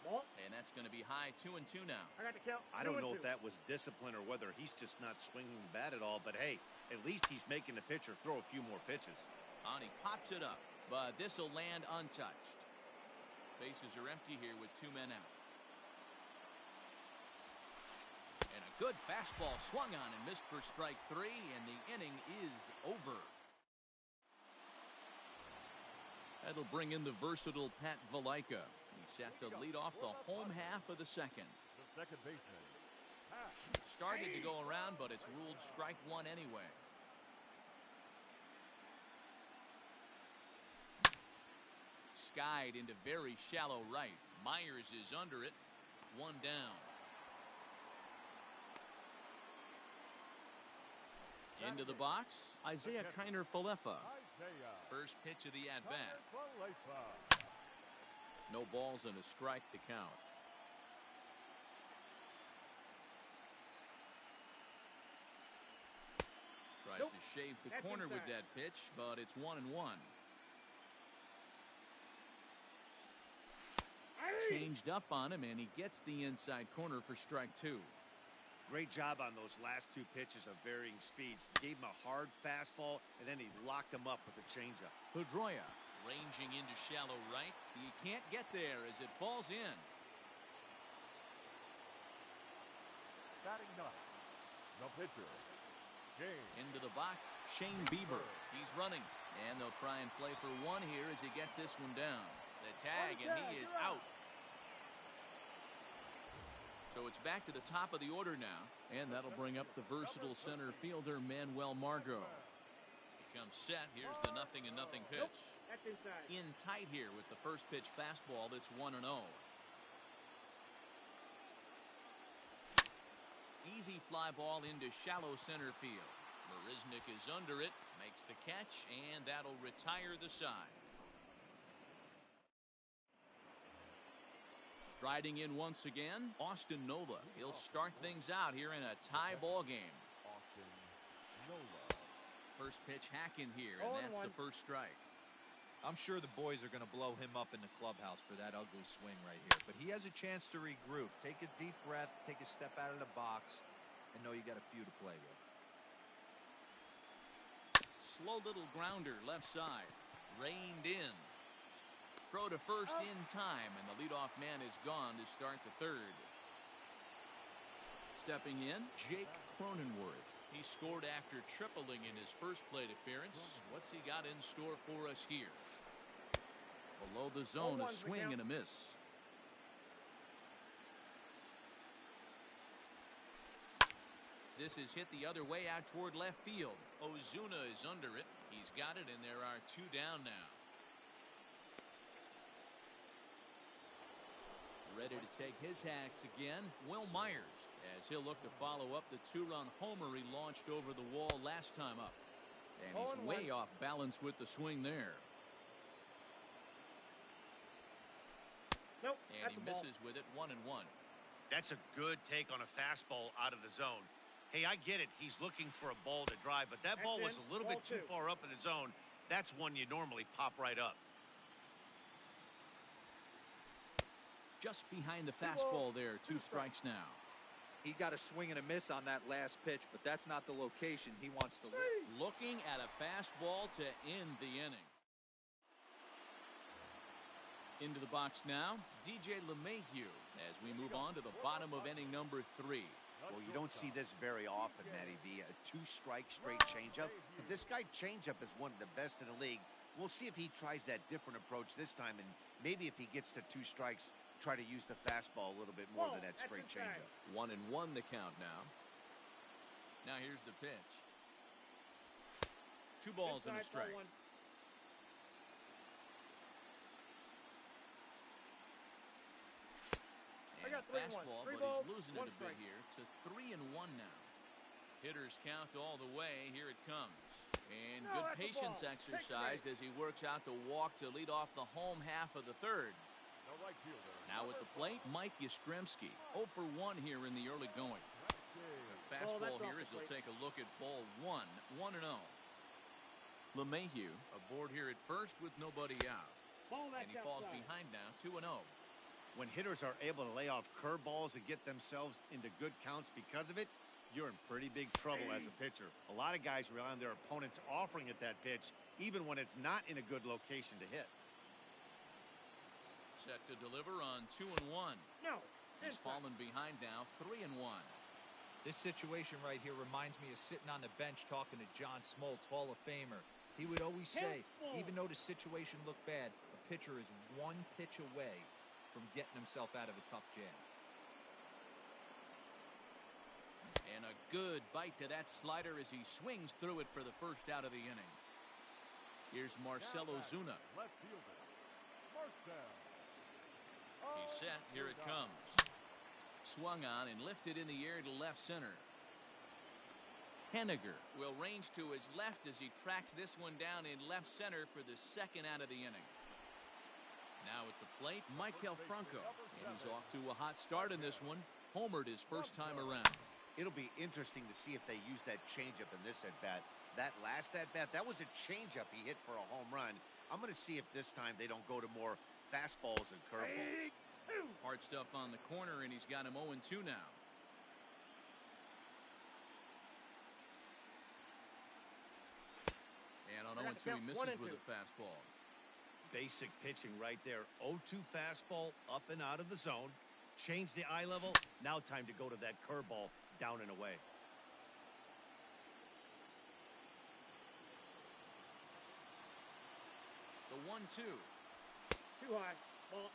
And that's going to be high 2-2 now. I got the count. I don't know if that was discipline or whether he's just not swinging the bat at all, but hey, at least he's making the pitcher throw a few more pitches. And he pops it up, but this will land untouched. Bases are empty here with 2 men out. And a good fastball swung on and missed for strike 3, and the inning is over. That'll bring in the versatile Pat Valaika. He's set to lead off the home half of the second. The second baseman. Started to go around, but it's ruled strike 1 anyway. Skied into very shallow right. Myers is under it. 1 down. Into the box, Isaiah Kiner-Falefa. First pitch of the at-bat. No balls and a strike to count. Tries to shave the corner with that pitch, but it's 1-1. Changed up on him, and he gets the inside corner for strike 2. Great job on those last 2 pitches of varying speeds. Gave him a hard fastball, and then he locked him up with a changeup. Pedroia ranging into shallow right. He can't get there as it falls in. Batting 9. The pitcher. James. Into the box, Shane Bieber. He's running, and they'll try and play for 1 here as he gets this one down. The tag, and he is out. So it's back to the top of the order now, and that'll bring up the versatile center fielder Manuel Margot. He comes set. Here's the 0-0 pitch. That's inside. In tight here with the first pitch fastball that's 1-0. Easy fly ball into shallow center field. Marisnik is under it, makes the catch, and that'll retire the side. Striding in once again, Austin Nola. He'll start things out here in a tie ball game. Austin Nola. First pitch hacking here, and that's the first strike. I'm sure the boys are going to blow him up in the clubhouse for that ugly swing right here. But he has a chance to regroup. Take a deep breath, take a step out of the box, and know you got a few to play with. Slow little grounder left side. Reined in. Throw to first in time, and the leadoff man is gone to start the third. Stepping in, Jake Cronenworth. He scored after tripling in his first plate appearance. What's he got in store for us here? Below the zone, a swing and a miss. This is hit the other way out toward left field. Ozuna is under it. He's got it, and there are two down now. Ready to take his hacks again, Will Myers, as he'll look to follow up the two-run homer he launched over the wall last time up. And he's way off balance with the swing there. Nope, and he misses with it, 1-1. That's a good take on a fastball out of the zone. Hey, I get it. He's looking for a ball to drive, but that ball was a little bit too far up in the zone. That's one you normally pop right up. Just behind the fastball there, two strikes now. He got a swing and a miss on that last pitch, but that's not the location he wants to live. Looking at a fastball to end the inning. Into the box now, DJ LeMahieu, as we move on to the bottom of inning number 3. Well, you don't see this very often, Matty V. A two-strike straight changeup. But this guy changeup is one of the best in the league. We'll see if he tries that different approach this time, and maybe if he gets to 2 strikes, try to use the fastball a little bit more than that straight changeup. 1-1 the count now. Now here's the pitch. 2 balls and a strike. And fastball, but he's losing it a bit here to 3-1 now. Hitters count all the way. Here it comes. And good patience exercised as he works out the walk to lead off the home half of the third. Now at the plate, Mike Yastrzemski. 0 for 1 here in the early going. The fastball here as he'll take a look at ball 1, 1-0. LeMahieu aboard here at first with nobody out. And he falls behind now, 2-0. When hitters are able to lay off curveballs and get themselves into good counts because of it, you're in pretty big trouble as a pitcher. A lot of guys rely on their opponents offering at that pitch, even when it's not in a good location to hit. Set to deliver on 2-1. No. He's fallen behind now, 3-1. This situation right here reminds me of sitting on the bench talking to John Smoltz, Hall of Famer. He would always say, even though the situation looked bad, a pitcher is 1 pitch away from getting himself out of a tough jam. And a good bite to that slider as he swings through it for the first out of the inning. Here's Marcell Ozuna. Left fielder, Marcell. He's set. Here it comes. Swung on and lifted in the air to left center. Henniger will range to his left as he tracks this one down in left center for the second out of the inning. Now at the plate, Maikel Franco. And he's off to a hot start in this one. Homered his first time around. It'll be interesting to see if they use that changeup in this at-bat. That last at-bat, that was a changeup he hit for a home run. I'm going to see if this time they don't go to more fastballs and curveballs. Hard stuff on the corner, and he's got him 0-2 now. And on 0-2, he misses with a fastball. Basic pitching right there. 0-2 fastball up and out of the zone. Change the eye level. Now time to go to that curveball down and away. The 1-2. Too high. Ball.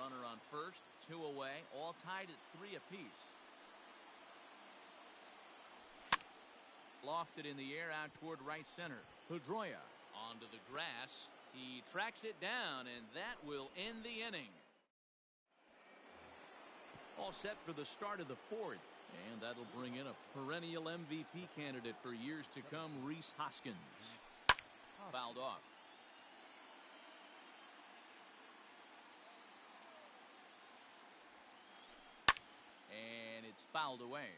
Runner on first, 2 away, all tied at 3 apiece. Lofted in the air out toward right center. Pedroia onto the grass. He tracks it down, and that will end the inning. All set for the start of the 4th, and that'll bring in a perennial MVP candidate for years to come, Rhys Hoskins. Fouled off. And it's fouled away.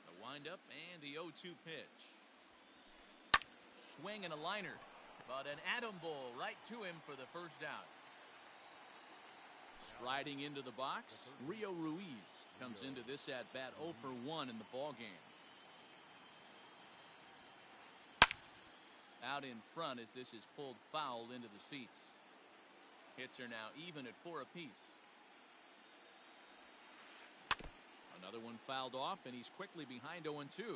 The windup and the 0-2 pitch. Swing and a liner, but an atom bowl right to him for the first out. Striding into the box, Rio Ruiz comes into this at-bat 0 for 1 in the ballgame. Out in front as this is pulled foul into the seats. Hits are now even at 4 apiece. Another one fouled off, and he's quickly behind 0-2.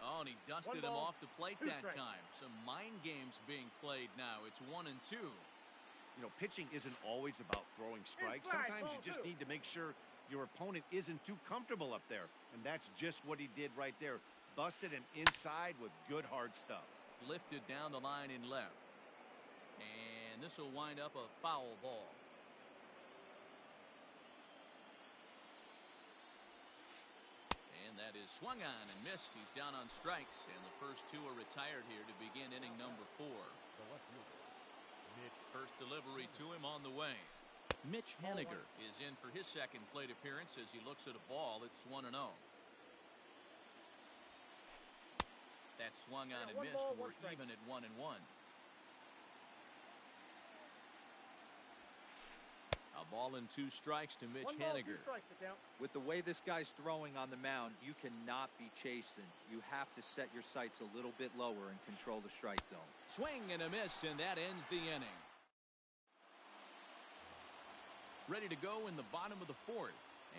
Oh, and he dusted him off the plate that time. Some mind games being played now. It's 1-2. You know, pitching isn't always about throwing strikes. Sometimes you just need to make sure your opponent isn't too comfortable up there. And that's just what he did right there. Busted him inside with good hard stuff. Lifted down the line in left. And this will wind up a foul ball. That is swung on and missed. He's down on strikes, and the first 2 are retired here to begin inning number 4. First delivery to him on the way. Mitch Haniger is in for his second plate appearance as he looks at a ball. It's 1-0. That swung on and missed. We're even at 1-1. A ball and 2 strikes to Mitch Haniger. With the way this guy's throwing on the mound, you cannot be chasing. You have to set your sights a little bit lower and control the strike zone. Swing and a miss, and that ends the inning. Ready to go in the bottom of the 4th,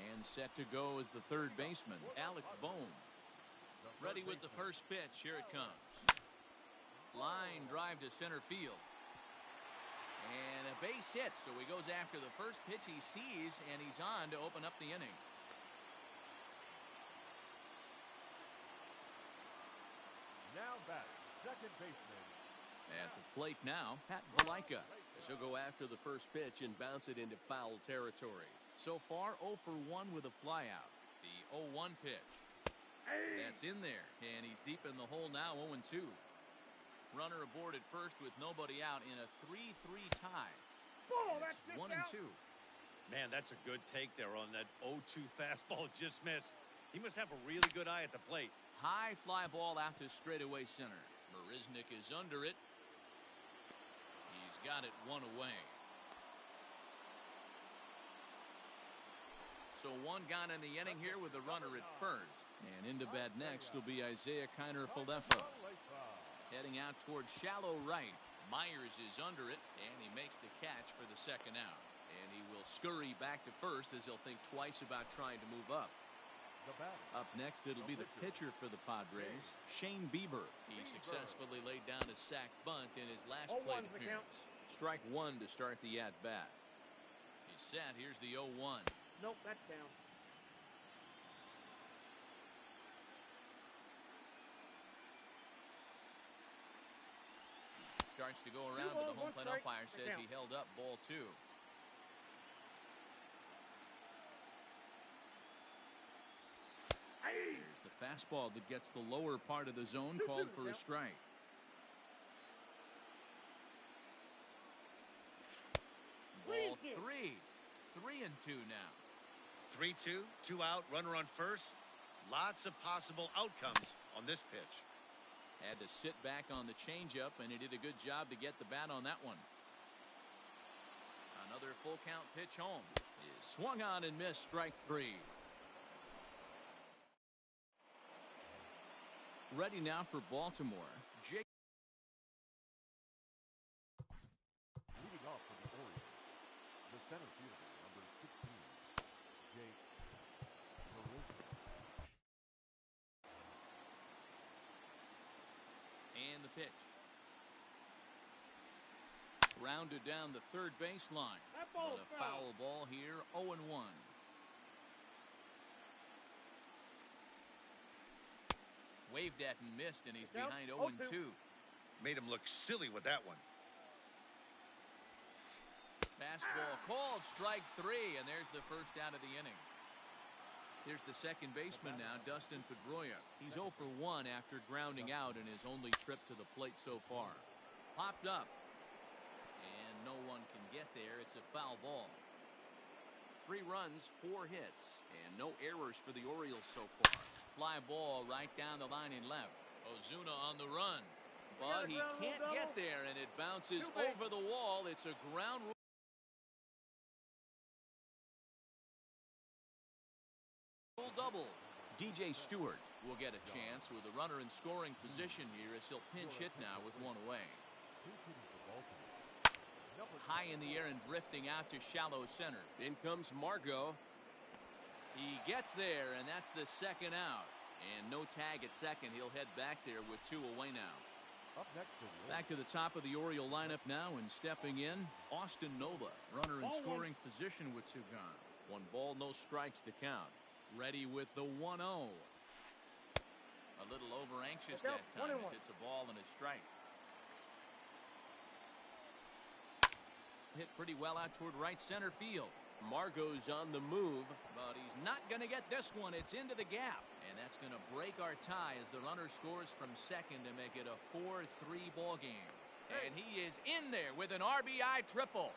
and set to go is the third baseman, Alec Bohm. Ready with the first pitch. Here it comes. Line drive to center field. And a base hit, so he goes after the first pitch he sees, and he's on to open up the inning. Now batting, second baseman. At the plate now, Pat Valaika. He'll go after the first pitch and bounce it into foul territory. So far, 0 for 1 with a flyout. The 0-1 pitch. That's in there, and he's deep in the hole now, 0-2. Runner aboard at first with nobody out in a 3-3 tie. It's 1-2. Man, that's a good take there on that 0-2 fastball just missed. He must have a really good eye at the plate. High fly ball out to straightaway center. Marisnik is under it. He's got it 1 away. So 1 gone in the inning here with the runner at first. And into bat next will be Isaiah Kiner-Falefa. Heading out towards shallow right. Myers is under it, and he makes the catch for the second out. And he will scurry back to first as he'll think twice about trying to move up. Up next, it'll be the pitcher for the Padres, Shane Bieber. He successfully laid down a sac bunt in his last plate appearance. Strike 1 to start the at-bat. He's set. Here's the 0-1. Nope, that's down. Starts to go around, but the home plate umpire says he held up ball 2. There's the fastball that gets the lower part of the zone, called for a strike. Ball 3. 3-2 now. 3-2, 2 out, runner on first. Lots of possible outcomes on this pitch. Had to sit back on the changeup, and he did a good job to get the bat on that one. Another full count pitch home. Is swung on and missed, strike 3. Ready now for Baltimore. Jake. Leading off for the Orioles, the center fielder, number 16, Jake Marisnik. And the pitch. grounded down the third baseline. That ball's But a foul ball here, 0-1. Waved at and missed, and he's Down, behind 0-2. 0-2. Made him look silly with that one. Fastball called, strike three, and there's the first out of the inning. Here's the second baseman now, Dustin Pedroia. He's 0 for 1 after grounding out in his only trip to the plate so far. Popped up, and no one can get there. It's a foul ball. 3 runs, 4 hits, and no errors for the Orioles so far. Fly ball right down the line in left. Ozuna on the run, but he can't get there, and it bounces over the wall. It's a ground rule double. DJ Stewart will get a chance with a runner in scoring position here as he'll pinch hit now with one away. High in the air and drifting out to shallow center. In comes Margot. He gets there, and that's the second out. And no tag at second. He'll head back there with 2 away now. Up next for the Back to the top of the Oriole lineup now, and stepping in, Austin Nola, runner in scoring position with 2 gone. 1 ball, no strikes to count. Ready with the 1-0. A little over anxious that time as it's a ball and a strike. Hit pretty well out toward right center field. Margot's on the move, but he's not going to get this one. It's into the gap, and that's going to break our tie as the runner scores from second to make it a 4-3 ball game. And he is in there with an RBI triple.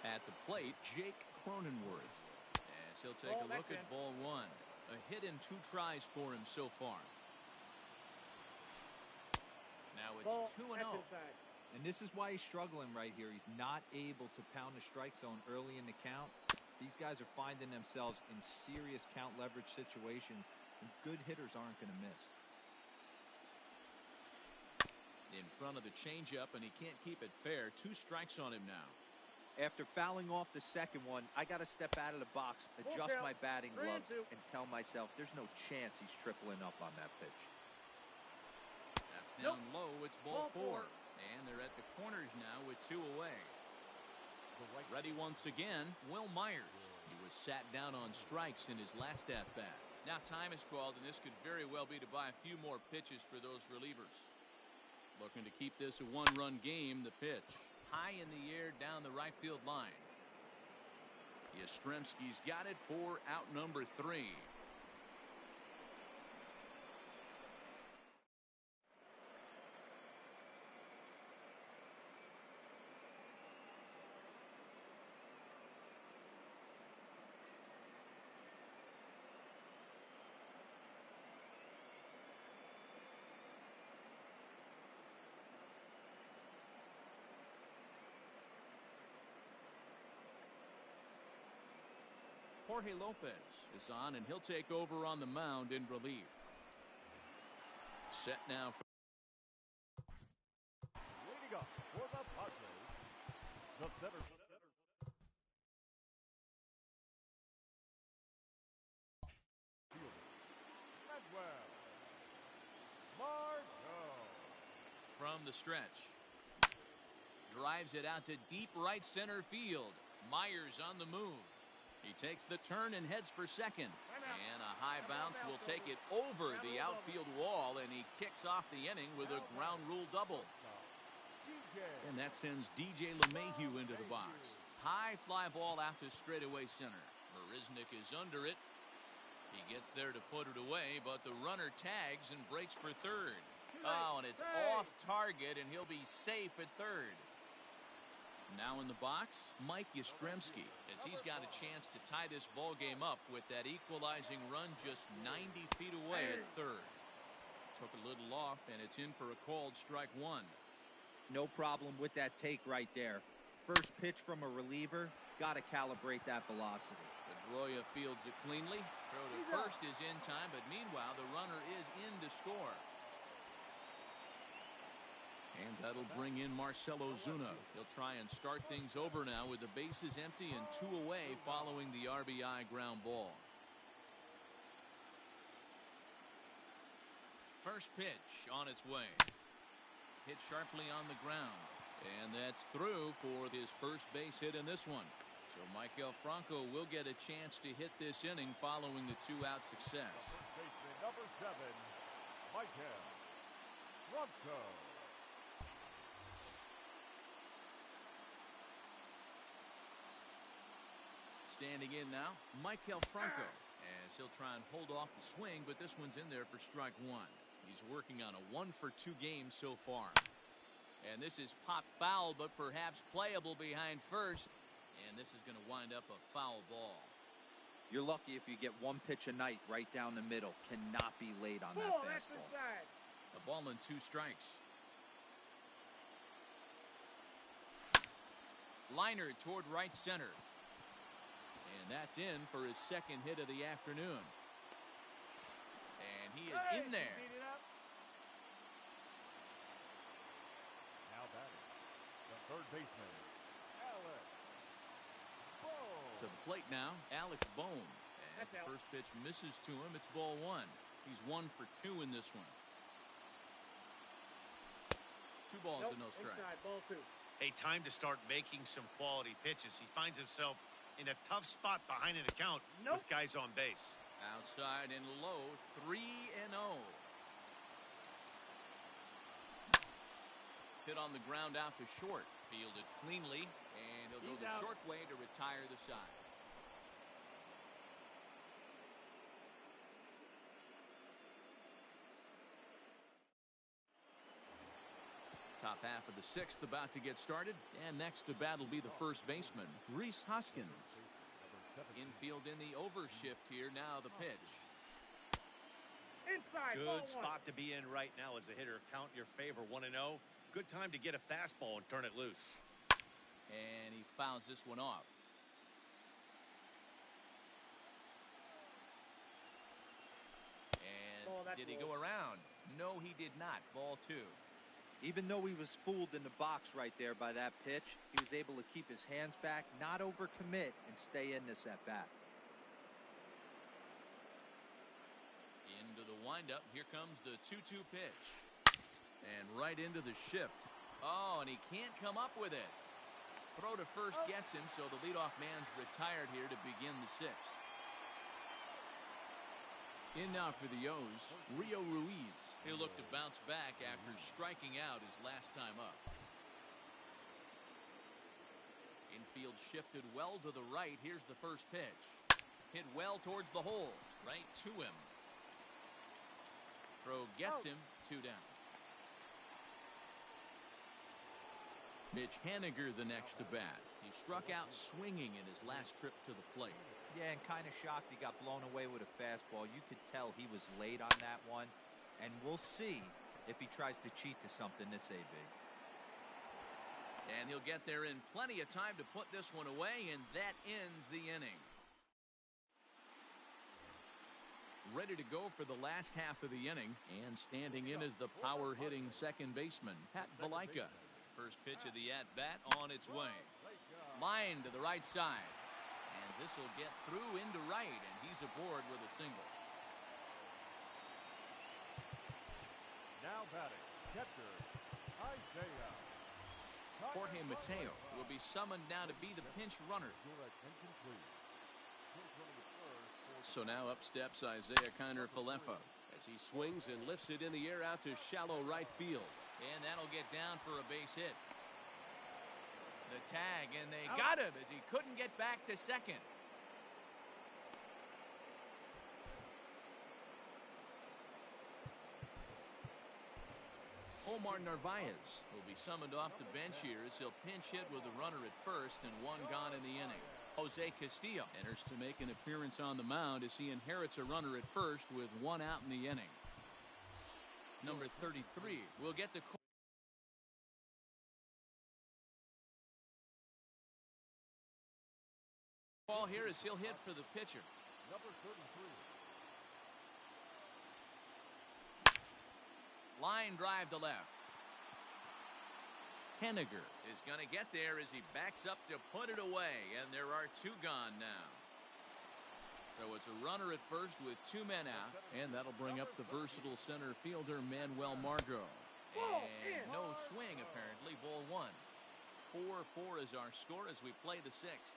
At the plate, Jake Cronenworth, as he'll take a look at ball 1. A hit in 2 tries for him so far. Now it's 2-0. And this is why he's struggling right here. He's not able to pound the strike zone early in the count. These guys are finding themselves in serious count leverage situations, and good hitters aren't going to miss. In front of the changeup, and he can't keep it fair. 2 strikes on him now. After fouling off the second one, I got to step out of the box, adjust my batting gloves, and tell myself there's no chance he's tripling up on that pitch. That's down low. It's ball 4. And they're at the corners now with 2 away. Ready once again, Will Myers. He was sat down on strikes in his last at-bat. Now time is called, and this could very well be to buy a few more pitches for those relievers. Looking to keep this a 1-run game. The pitch. High in the air down the right field line. Yastrzemski's got it for out number 3. Jorge Lopez is on, and he'll take over on the mound in relief. Set now for leading up for the Padres, the center. Medwell. Margot. from the stretch. Drives it out to deep right center field. Myers on the move. He takes the turn and heads for second. And a high bounce will take it over the outfield wall, and he kicks off the inning with a ground rule double. And that sends DJ LeMahieu into the box. High fly ball out to straightaway center. Marisnik is under it. He gets there to put it away, but the runner tags and breaks for third. Oh, and it's off target, and he'll be safe at third. Now in the box, Mike Yastrzemski, as he's got a chance to tie this ball game up with that equalizing run just 90 feet away at third. Took a little off, and it's in for a called strike one. No problem with that take right there. First pitch from a reliever, got to calibrate that velocity. Pedroia fields it cleanly. Throw to first is in time, but meanwhile, the runner is in to score. And that'll bring in Marcell Ozuna. He'll try and start things over now with the bases empty and 2 away following the RBI ground ball. First pitch on its way. hit sharply on the ground. And that's through for his first base hit in this one. So Maikel Franco will get a chance to hit this inning following the two-out success. First baseman number 7, Maikel Franco. Standing in now, Maikel Franco, as he'll try and hold off the swing, but this one's in there for strike one. He's working on a 1-for-2 game so far. And this is pop foul, but perhaps playable behind first. And this is going to wind up a foul ball. You're lucky if you get one pitch a night right down the middle. Cannot be late on that fastball. A ball and 2 strikes. Liner toward right center. And that's in for his second hit of the afternoon. And he is in there. Now batting, the third baseman, Alex Bone. To the plate now, Alex Bone. As the first pitch misses to him, it's ball 1. He's 1 for 2 in this one. 2 balls and no strikes. Inside, ball 2. A time to start making some quality pitches. He finds himself in a tough spot behind an account with guys on base. Outside and low, 3-0. Hit on the ground out to short. Fielded cleanly, and he'll go the short way to retire the side. Top half of the 6th about to get started, and next to bat will be the first baseman, Rhys Hoskins. Infield in the over shift here. Now the pitch. Inside, Good ball 1. spot to be in right now as a hitter. Count your favor, 1-0. Good time to get a fastball and turn it loose. And he fouls this one off. And did he go around? No, he did not. Ball 2. Even though he was fooled in the box right there by that pitch, he was able to keep his hands back, not overcommit, and stay in this at bat. Into the windup. Here comes the 2-2 pitch. And right into the shift. Oh, and he can't come up with it. Throw to first gets him, so the leadoff man's retired here to begin the 6th. In now for the O's, Rio Ruiz. He'll look to bounce back after striking out his last time up. Infield shifted well to the right. Here's the first pitch. Hit well towards the hole. Right to him. Throw gets him. 2 down. Mitch Haniger the next to bat. He struck out swinging in his last trip to the plate. Yeah, and kind of shocked he got blown away with a fastball. You could tell he was late on that one. And we'll see if he tries to cheat to something this AB. And he'll get there in plenty of time to put this one away, and that ends the inning. Ready to go for the last half of the inning, and standing in is the power-hitting second baseman, Pat Valaika. First pitch of the at-bat on its way. Line to the right side. And this will get through into right, and he's aboard with a single. Now batting, catcher, Isaiah. Jorge Mateo will be summoned now to be the pinch runner. So now up steps Isaiah Kiner-Falefa as he swings and lifts it in the air out to shallow right field. And that'll get down for a base hit. The tag, and they got him as he couldn't get back to second. Omar Narvaez will be summoned off the bench here as he'll pinch hit with a runner at first and 1 gone in the inning. Jose Castillo enters to make an appearance on the mound as he inherits a runner at first with 1 out in the inning. Number 33 will get the call here as he'll hit for the pitcher. Number 33. Line drive to left. Haniger is going to get there as he backs up to put it away, and there are 2 gone now. So it's a runner at first with 2 men out, and that'll bring up the versatile center fielder Manuel Margot. And no swing, apparently. Ball one. 4-4 is our score as we play the sixth.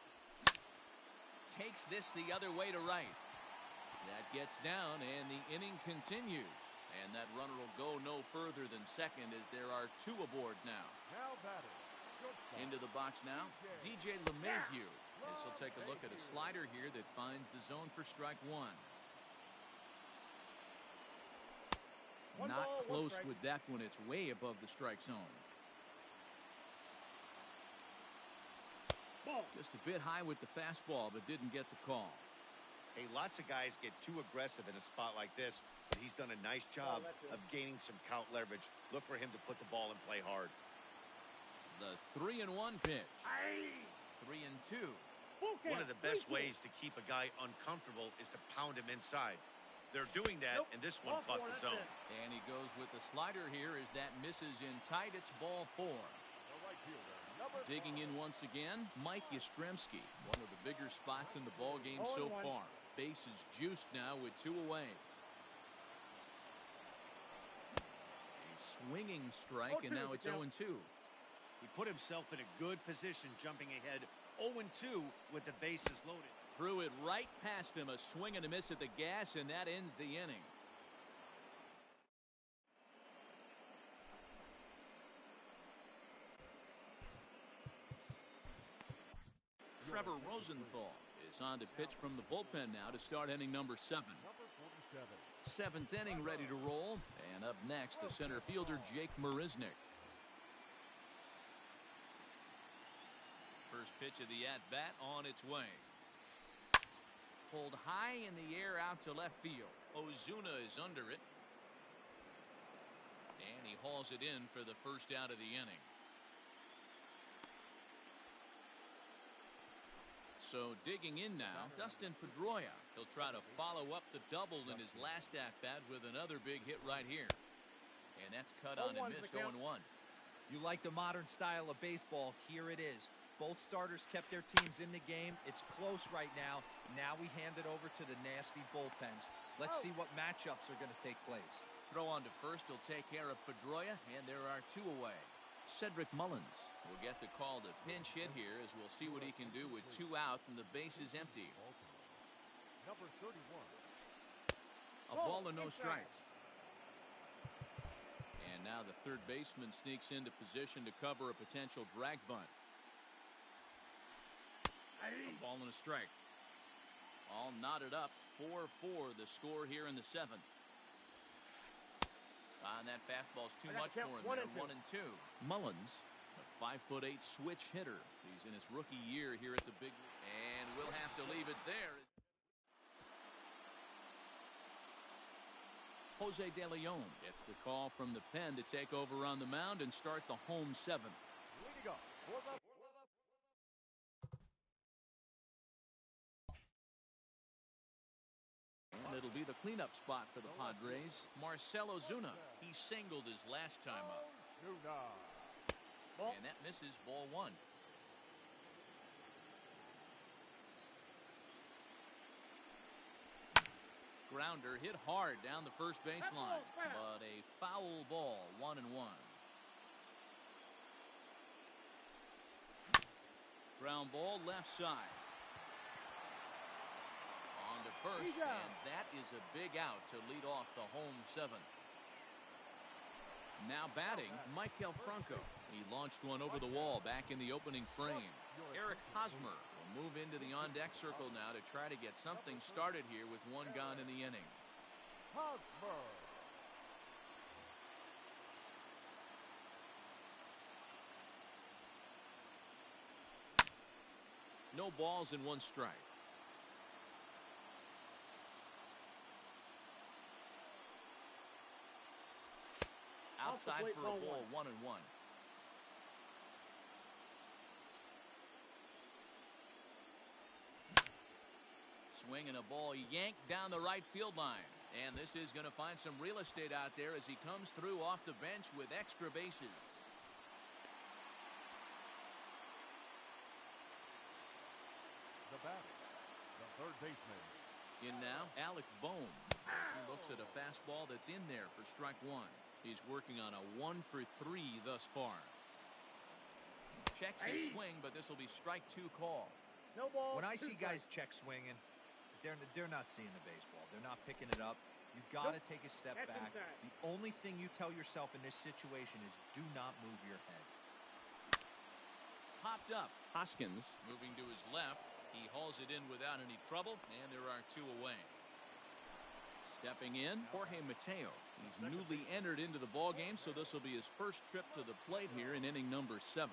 Takes this the other way to right. That gets down, and the inning continues. And that runner will go no further than second as there are two aboard now. Now batting. Into the box now, DJ LeMahieu. As he'll take a look at a slider here that finds the zone for strike one. Not close with that one. It's way above the strike zone. Just a bit high with the fastball, but didn't get the call. Hey, lots of guys get too aggressive in a spot like this, but he's done a nice job of gaining some count leverage. Look for him to put the ball in play hard. The 3-1 pitch. 3-2. One of the best ways to keep a guy uncomfortable is to pound him inside. They're doing that, and this one caught the zone. And he goes with the slider here as that misses in tight. It's ball four. Digging in once again, Mike Yastrzemski. One of the bigger spots in the ball game so far. Base is juiced now with two away. A swinging strike, and now it's 0-2. He put himself in a good position, jumping ahead 0-2 with the bases loaded. Threw it right past him, a swing and a miss at the gas, and that ends the inning. Trevor Rosenthal is on to pitch from the bullpen now to start inning number 7. Seventh inning ready to roll, and up next the center fielder Jake Marisnick. First pitch of the at-bat on its way. Pulled high in the air out to left field. Ozuna is under it. And he hauls it in for the first out of the inning. So digging in now, Dustin Pedroia. He'll try to follow up the double in his last at-bat with another big hit right here. And that's cut on and missed, 0-1. You like the modern style of baseball, here it is. Both starters kept their teams in the game. It's close right now. Now we hand it over to the nasty bullpens. Let's see what matchups are going to take place. Throw on to first will take care of Pedroia, and there are two away. Cedric Mullins will get the call to pinch hit here as we'll see what he can do with two out and the base is empty. Number 31. A ball and no strikes. And now the third baseman sneaks into position to cover a potential drag bunt. A ball and a strike. All knotted up. 4-4 the score here in the seventh. And that fastball's too much for him there. 1-2. Mullins, a 5'8" switch hitter. He's in his rookie year here at the big. And we'll have to leave it there. Jose De Leon gets the call from the pen to take over on the mound and start the home seventh. Leading up for the And it'll be the cleanup spot for the Padres. Marcell Ozuna. He singled his last time up. And that misses, ball one. Grounder hit hard down the first baseline, but a foul ball, 1-1. Ground ball left side. On to first, and that is a big out to lead off the home seventh. Now batting, Maikel Franco. He launched one over the wall back in the opening frame. Eric Hosmer will move into the on-deck circle now to try to get something started here with one gone in the inning. Hosmer. No balls and one strike. Outside for a ball, 1-1. Swing and a ball yanked down the right field line. And this is going to find some real estate out there as he comes through off the bench with extra bases. The batter, the third baseman. In now, Alec Bohm. As he looks at a fastball that's in there for strike one. He's working on a 1-for-3 thus far. Checks his swing, but this will be strike 2 call. No ball. When I two see guys strikes. check swinging, they're not seeing the baseball. They're not picking it up. You got to take a step That's back. inside. The only thing you tell yourself in this situation is do not move your head. Popped up. Hoskins moving to his left. He hauls it in without any trouble, and there are 2 away. Stepping in, Jorge Mateo. He's newly entered into the ballgame, so this will be his first trip to the plate here in inning number 7.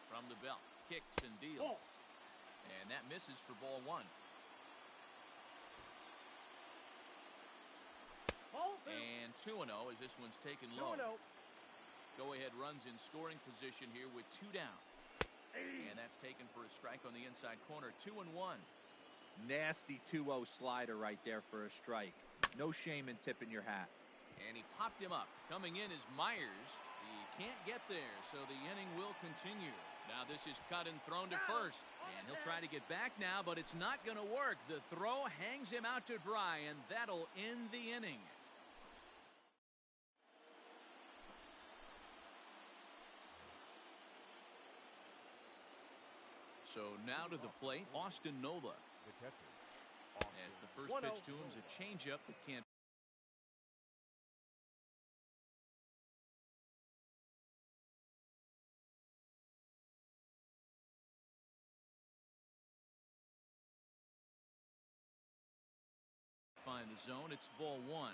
From the belt, kicks and deals. Ball. And that misses for ball 1. Ball two. And 2-0 as this one's taken low. 2-0. Go-ahead runs in scoring position here with 2 down. And that's taken for a strike on the inside corner. 2-1. Nasty 2-0 slider right there for a strike. No shame in tipping your hat. And he popped him up. Coming in is Myers. He can't get there, so the inning will continue. Now this is cut and thrown to first. And he'll try to get back now, but it's not going to work. The throw hangs him out to dry, and that'll end the inning. So now to the plate, Austin Nola. The catcher. As the first pitch to him is a changeup that can't. Find the zone. It's ball 1.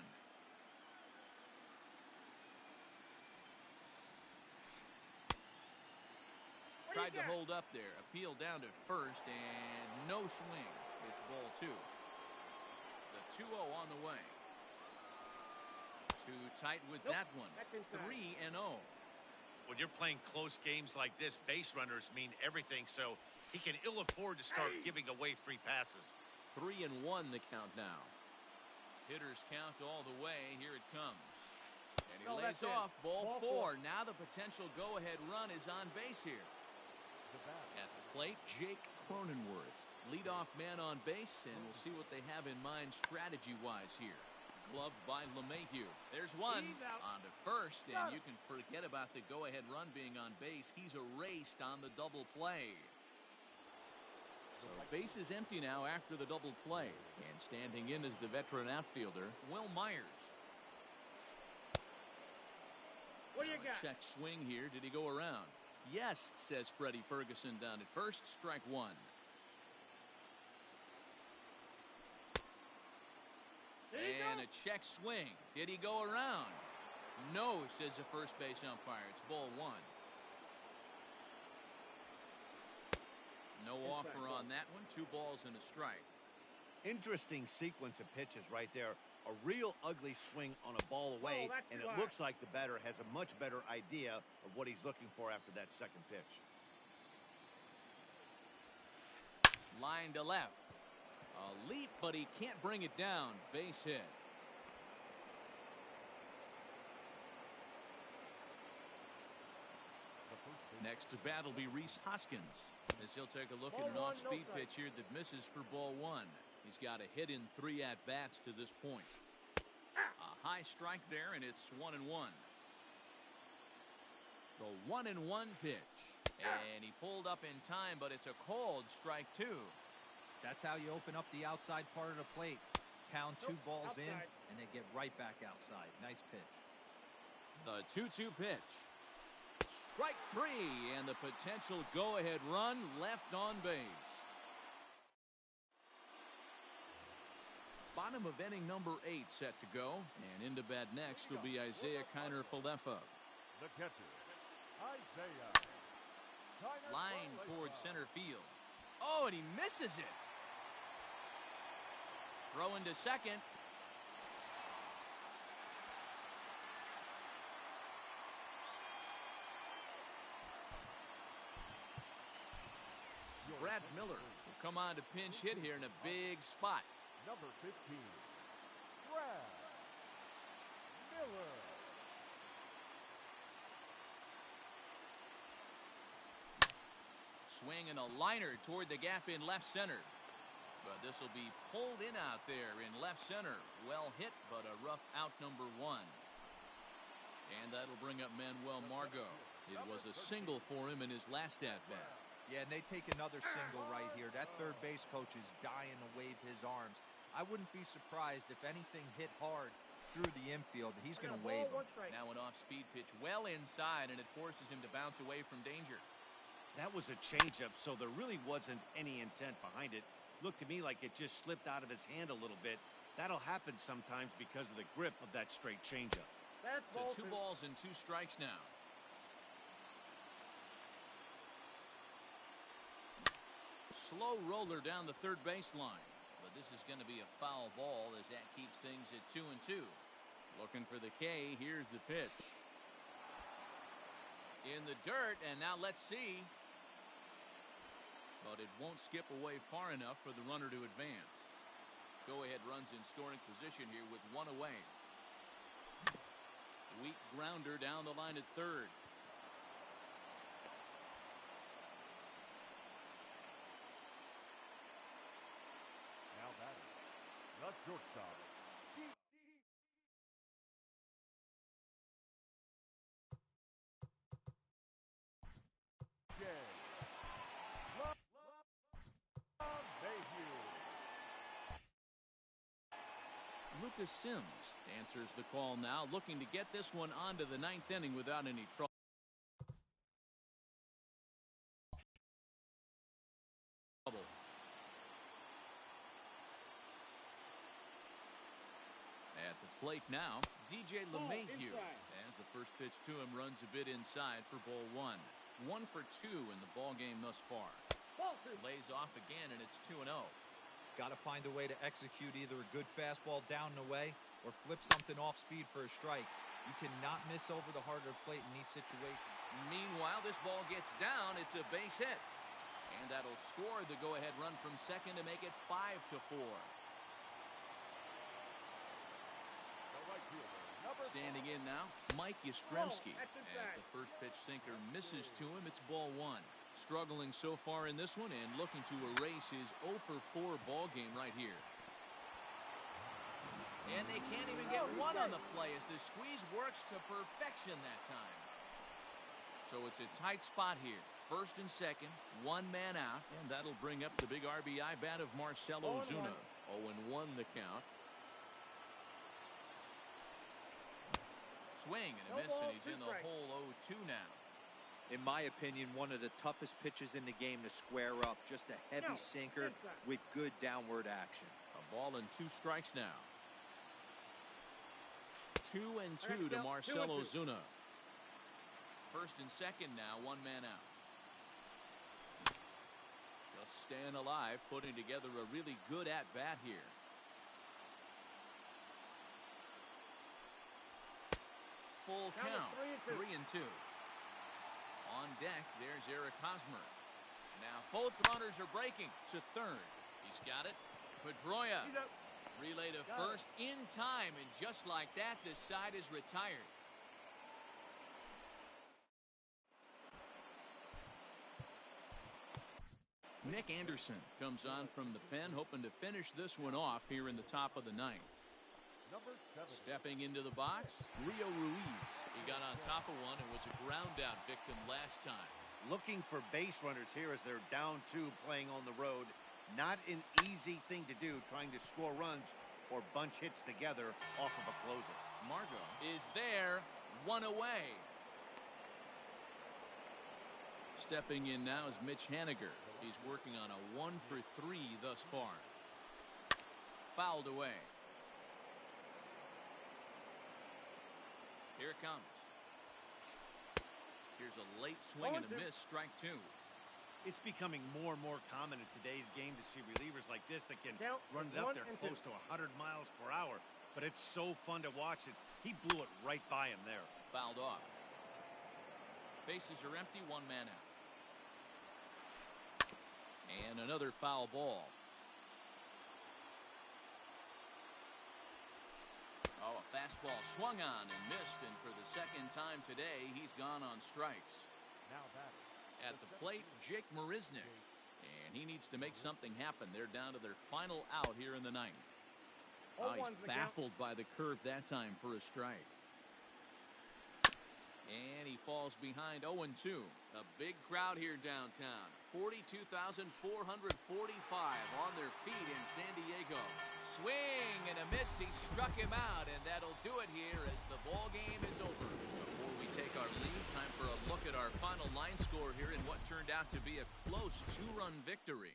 Tried to hold up there. Appeal down to first and no swing. It's ball 2. The 2-0 on the way. Too tight with that one. 3-0. When you're playing close games like this, base runners mean everything, so he can ill afford to start giving away free passes. 3-1 the count now. Hitters count all the way. Here it comes. And he lays off. Ball 4. Now the potential go-ahead run is on base here. At the plate, Jake Cronenworth. Leadoff man on base, and we'll see what they have in mind strategy-wise here. Gloved by LeMahieu. There's one. On to first, and you can forget about the go-ahead run being on base. He's erased on the double play. So base is empty now after the double play. And standing in is the veteran outfielder, Will Myers. What do you got? Check swing here. Did he go around? Yes, says Freddie Ferguson down at first. Strike 1. And a check swing. Did he go around? No, says the first base umpire. It's ball 1. No offer on that one. 2 balls and a strike. Interesting sequence of pitches right there. A real ugly swing on a ball away, and it looks like the batter has a much better idea of what he's looking for after that second pitch. Line to left. A leap, but he can't bring it down. Base hit. Next to bat will be Rhys Hoskins, as he'll take a look at an off-speed pitch here that misses for ball 1. He's got a hit in 3 at-bats to this point. A high strike there, and it's 1-1. The 1-1 pitch. And he pulled up in time, but it's a called strike 2. That's how you open up the outside part of the plate. Pound 2 balls in, and they get right back outside. Nice pitch. The 2-2 pitch. Strike 3, and the potential go-ahead run left on base. Bottom of inning number 8 set to go, and into bat next will be Isaiah Kiner-Falefa. The catcher, Isaiah. Line towards center field. Oh, and he misses it. Throw into second. Brad Miller will come on to pinch hit here in a big spot. Number 15, Brad Miller. Swing and a liner toward the gap in left center. But this will be pulled in out there in left center. Well hit, but a rough out number one. And that'll bring up Manuel Margot. It was a single for him in his last at-bat. Yeah, and they take another single right here. That third base coach is dying to wave his arms. I wouldn't be surprised if anything hit hard through the infield. He's going to wave him. Now an off-speed pitch well inside, and it forces him to bounce away from danger. That was a changeup, so there really wasn't any intent behind it. Looked to me like it just slipped out of his hand a little bit. That'll happen sometimes because of the grip of that straight changeup. So 2 balls and 2 strikes now. Slow roller down the third baseline. But this is going to be a foul ball as that keeps things at 2-2. Looking for the K. Here's the pitch. In the dirt, and now let's see. But it won't skip away far enough for the runner to advance. Go-ahead runs in scoring position here with 1 away. Weak grounder down the line at third. Now batting, the shortstop. Lucas Sims answers the call now, looking to get this one onto the 9th inning without any trouble. At the plate now, DJ LeMahieu, as the first pitch to him runs a bit inside for ball 1. 1 for 2 in the ball game thus far. Lays off again, and it's 2-0. Got to find a way to execute either a good fastball down and away or flip something off speed for a strike. You cannot miss over the heart of the plate in these situations. Meanwhile, this ball gets down. It's a base hit. And that'll score the go-ahead run from second to make it 5-4. Standing in now, Mike Yastrzemski. As the first pitch sinker misses to him, it's ball 1. Struggling so far in this one and looking to erase his 0 for 4 ball game right here. And they can't even get one on the play as the squeeze works to perfection that time. So it's a tight spot here. First and second, 1 man out, and that'll bring up the big RBI bat of Marcell Ozuna. 0-1 the count. Swing and a miss, and he's in the hole 0-2 now. In my opinion, one of the toughest pitches in the game to square up. Just a heavy sinker with good downward action. A ball and 2 strikes now. 2-2 to Marcell Ozuna. First and second now, 1 man out. Just staying alive, putting together a really good at-bat here. Full count, 3-2. On deck, there's Eric Hosmer. Now both runners are breaking to third. He's got it. Pedroia. Relay to first in time, and just like that, this side is retired. Nick Anderson comes on from the pen, hoping to finish this one off here in the top of the 9th. Stepping into the box, Rio Ruiz. He got on top of one and was a ground out victim last time. Looking for base runners here as they're down 2 playing on the road. Not an easy thing to do, trying to score runs or bunch hits together off of a closer. Margot is there, 1 away. Stepping in now is Mitch Haniger. He's working on a 1 for 3 thus far. Fouled away. Here it comes. Here's a late swing and a miss, strike 2. It's becoming more and more common in today's game to see relievers like this that can run it up there close to 100 miles per hour. But it's so fun to watch it. He blew it right by him there. Fouled off. Bases are empty, 1 man out. And another foul ball. Oh, a fastball swung on and missed, and for the second time today, he's gone on strikes. Now batting, At the plate, Jake Marisnick. And he needs to make something happen. They're down to their final out here in the ninth. Oh, he's baffled by the curve that time for a strike. And he falls behind 0-2. A big crowd here downtown. 42,445 on their feet in San Diego. Swing and a miss. He struck him out, and that'll do it here as the ball game is over. Before we take our leave, time for a look at our final line score here in what turned out to be a close 2-run victory.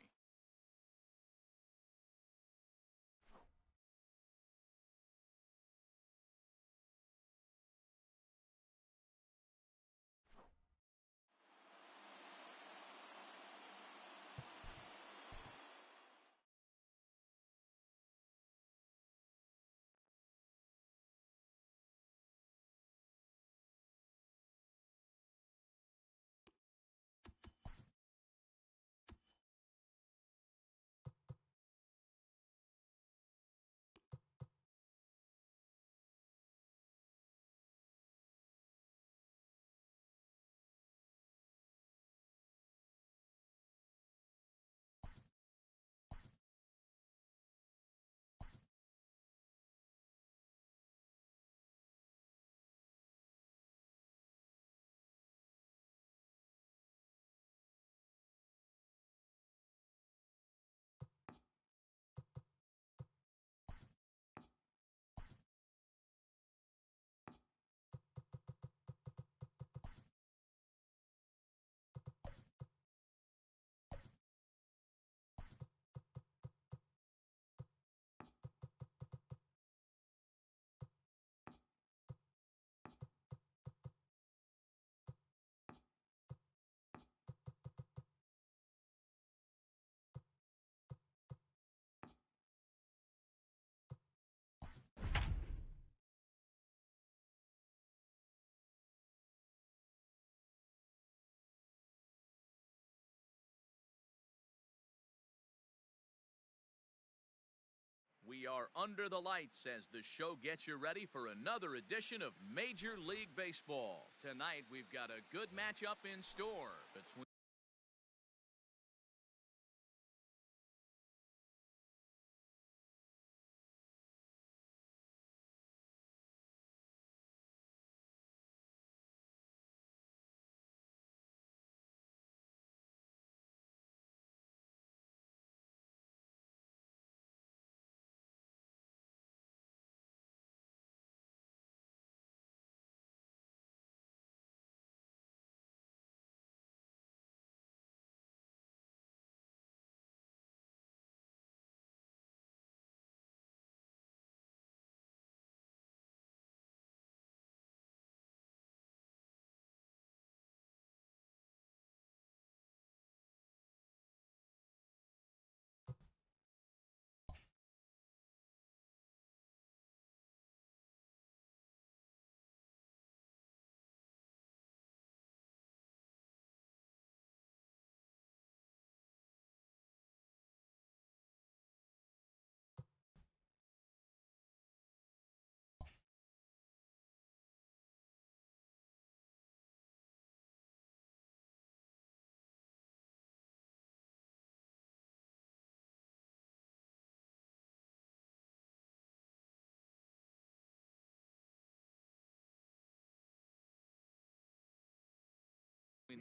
We are under the lights as the show gets you ready for another edition of Major League Baseball. Tonight, we've got a good matchup in store between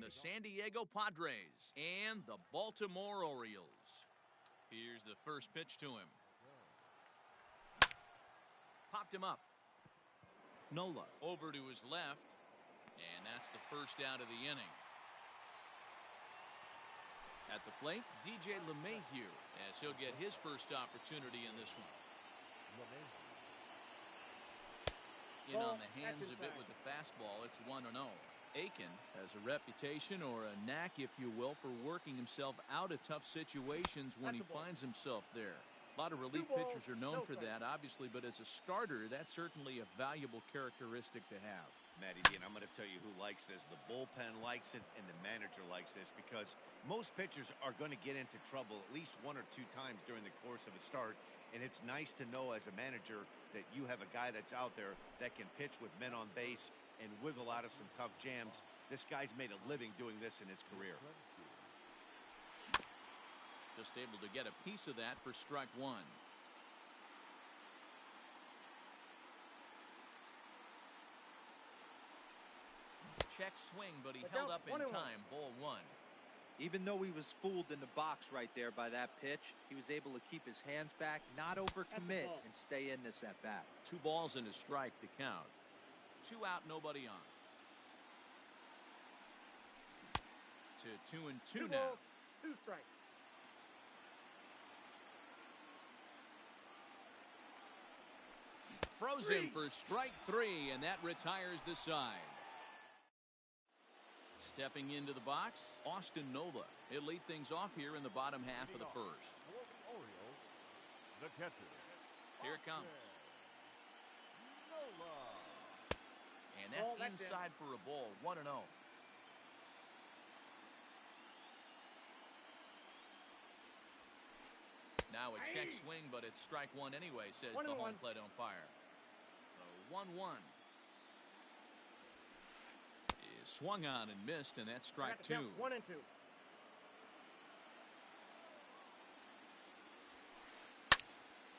the San Diego Padres and the Baltimore Orioles. Here's the first pitch to him. Popped him up. Nola over to his left, and that's the first out of the inning. At the plate, DJ LeMahieu, as he'll get his first opportunity in this one. In on the hands a bit with the fastball. It's 1-0. Aiken has a reputation, or a knack, if you will, for working himself out of tough situations when he finds himself there. A lot of relief pitchers are known for that, obviously, but as a starter, that's certainly a valuable characteristic to have. Matty D, and I'm going to tell you who likes this. The bullpen likes it, and the manager likes this, because most pitchers are going to get into trouble at least 1 or 2 times during the course of a start, and it's nice to know as a manager that you have a guy that's out there that can pitch with men on base and wiggle out of some tough jams This guy's made a living doing this in his career. Just able to get a piece of that for strike one. Check swing, but he held up in time. Ball one. Even though he was fooled in the box right there by that pitch, he was able to keep his hands back, not overcommit, and stay in this at bat. 2 balls and a strike to count. 2 out, nobody on. To 2 and 2 now. 2 strikes. Froze him for strike 3, and that retires the side. Stepping into the box, Austin Nola. He'll lead things off here in the bottom half of the first. For the Orioles, the catcher. Here it comes. Nola. And that's Oh, that's inside for a ball. 1-0. Now a check swing, but it's strike one anyway, says the home plate umpire. So 1-1. Is swung on and missed, and that's strike 2. 1 and 2.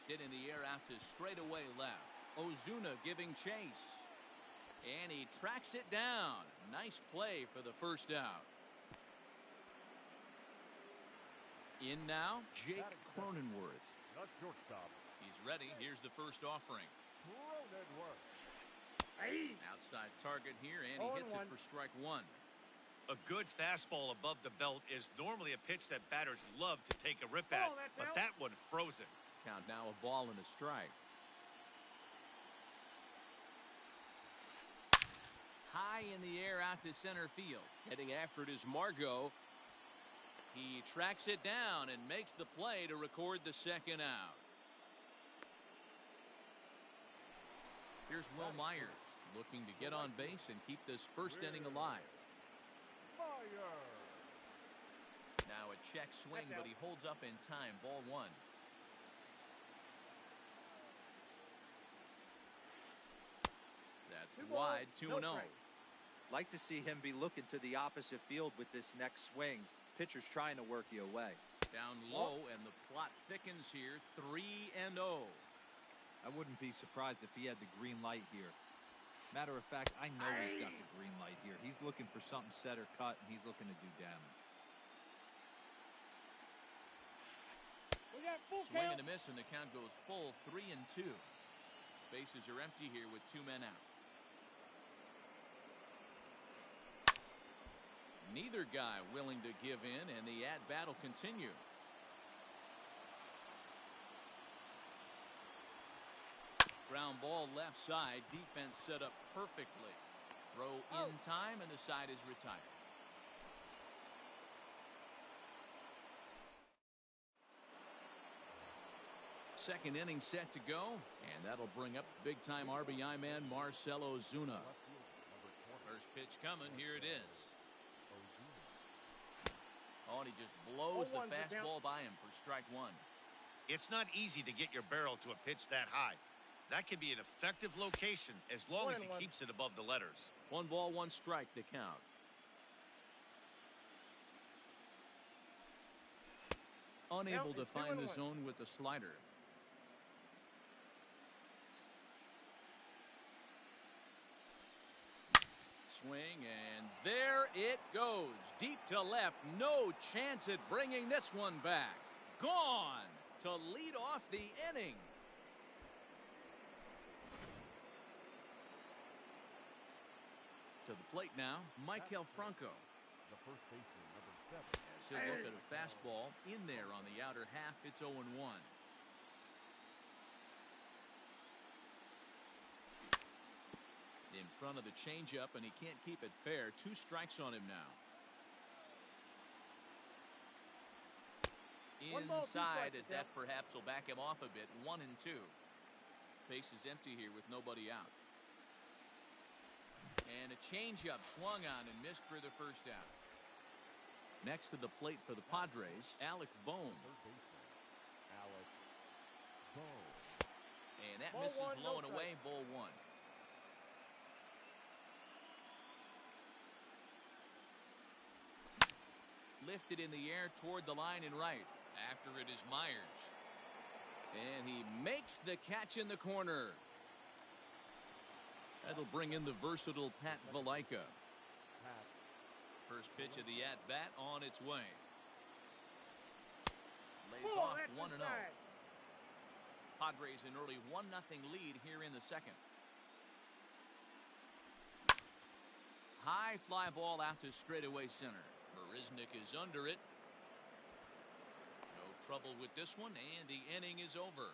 Hit in the air out to straightaway left. Ozuna giving chase. And he tracks it down. Nice play for the first out. In now, Jake Cronenworth. The shortstop. He's ready. Here's the first offering. Cronenworth. Outside target here, and he hits it for strike 1. A good fastball above the belt is normally a pitch that batters love to take a rip at, but that one frozen. Count now a ball and a strike. High in the air out to center field. Heading after it is Margot. He tracks it down and makes the play to record the second out. Here's Will Myers looking to get on base and keep this first inning alive. Now a check swing, but he holds up in time. Ball 1. That's wide. 2-0. Like to see him be looking to the opposite field with this next swing. Pitcher's trying to work you away. Down low, and the plot thickens here. 3-0. I wouldn't be surprised if he had the green light here. Matter of fact, I know he's got the green light here. He's looking for something set or cut, and he's looking to do damage. Swing and a miss, and the count goes full. 3-2. Bases are empty here with 2 men out. Neither guy willing to give in, and the at-bat will continue. Ground ball left side. Defense set up perfectly. Throw in time, and the side is retired. Second inning set to go, and that'll bring up big-time RBI man Marcell Ozuna. First pitch coming. Here it is. Oh, and he just blows the fastball by him for strike 1. It's not easy to get your barrel to a pitch that high. That could be an effective location as long as he keeps it above the letters. 1 ball, 1 strike to count. Unable to find the zone with the slider. Swing, and there it goes. Deep to left. No chance at bringing this one back. Gone to lead off the inning. To the plate now, Maikel Franco. The first baseman, number 7. As he'll look at a fastball in there on the outer half, it's 0-1. In front of the changeup, and he can't keep it fair. 2 strikes on him now. Inside, as that perhaps will back him off a bit. 1-2. Base is empty here with nobody out. And a changeup swung on and missed for the first out. Next to the plate for the Padres, Alec Bohm. Alec Bohm. And that misses low and away. Ball 1. lifted in the air toward the line and right. After it is Myers. And he makes the catch in the corner. That'll bring in the versatile Pat Valaika. First pitch of the at-bat on its way. Lays off 1-0. Padres an early 1-0 lead here in the second. High fly ball out to straightaway center. Marisnik is under it. No trouble with this one, and the inning is over.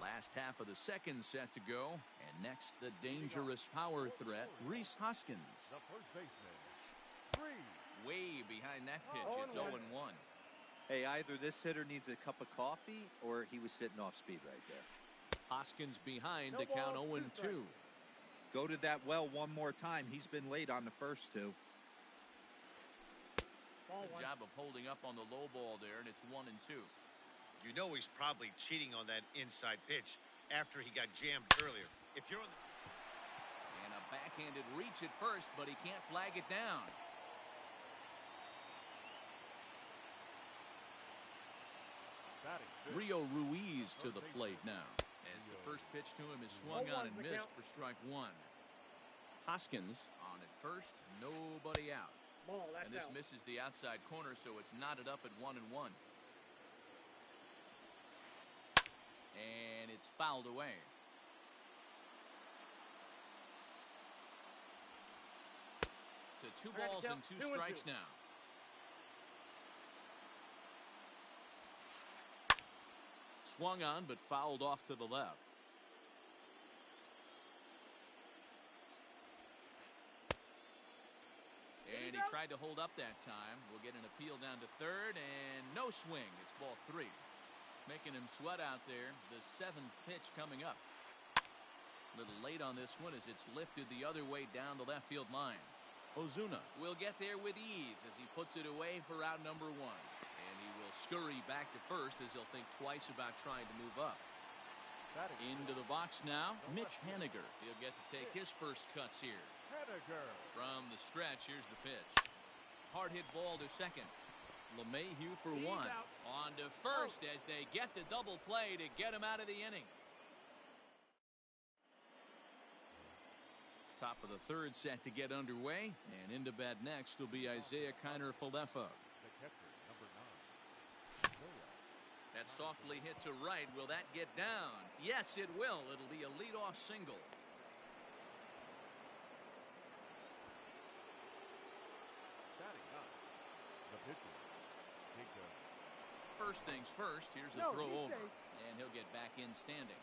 Last half of the second set to go, and next the dangerous power threat, Rhys Hoskins. The first baseman, Way behind that pitch, it's 0-1. Hey, either this hitter needs a cup of coffee or he was sitting off speed right there. Hoskins behind to count 0-2. Go to that well one more time. He's been late on the first two. Good job of holding up on the low ball there, and it's 1-2. You know he's probably cheating on that inside pitch after he got jammed earlier. If you're on the... And a backhanded reach at first, but he can't flag it down. Rio Ruiz to the plate now, as the first pitch to him is swung on and missed for strike one. Hoskins on at first, nobody out. And this misses the outside corner, so it's knotted up at 1-1. And it's fouled away. To 2 balls and 2 strikes now. Swung on, but fouled off to the left. And he tried to hold up that time. We'll get an appeal down to third, and no swing. It's ball 3. Making him sweat out there. The 7th pitch coming up. A little late on this one as it's lifted the other way down the left field line. Ozuna will get there with ease as he puts it away for out number 1. And he will scurry back to first as he'll think twice about trying to move up. Into the box now, Mitch Haniger. He'll get to take his first cuts here. From the stretch, here's the pitch. Hard hit ball to second. LeMahieu for 1. On to first as they get the double play to get him out of the inning. Top of the third set to get underway, and into bat next will be Isaiah Kiner-Falefa. That softly hit to right. Will that get down? Yes, it will. It'll be a leadoff single. First things first, here's a throw over, and he'll get back in standing.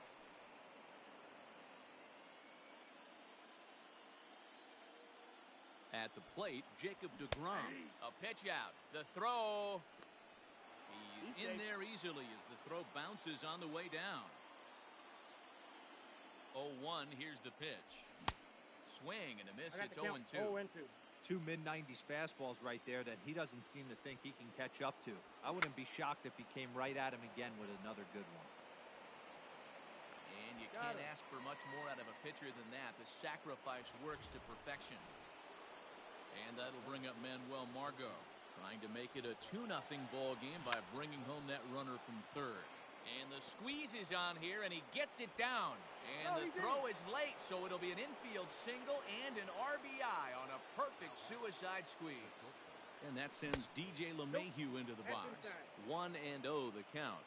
At the plate, Jacob deGrom. A pitch out. The throw. He's in there easily as the throw bounces on the way down. 0-1, here's the pitch. Swing and a miss. It's 0-2. 2 mid-90s fastballs right there that he doesn't seem to think he can catch up to. I wouldn't be shocked if he came right at him again with another good one. And you can't ask for much more out of a pitcher than that. The sacrifice works to perfection. And that'll bring up Manuel Margot, trying to make it a 2-0 ball game by bringing home that runner from third. And the squeeze is on here, and he gets it down. And the throw is late, so it'll be an infield single and an RBI on a perfect suicide squeeze. And that sends DJ LeMahieu into the box. 1-0 the count.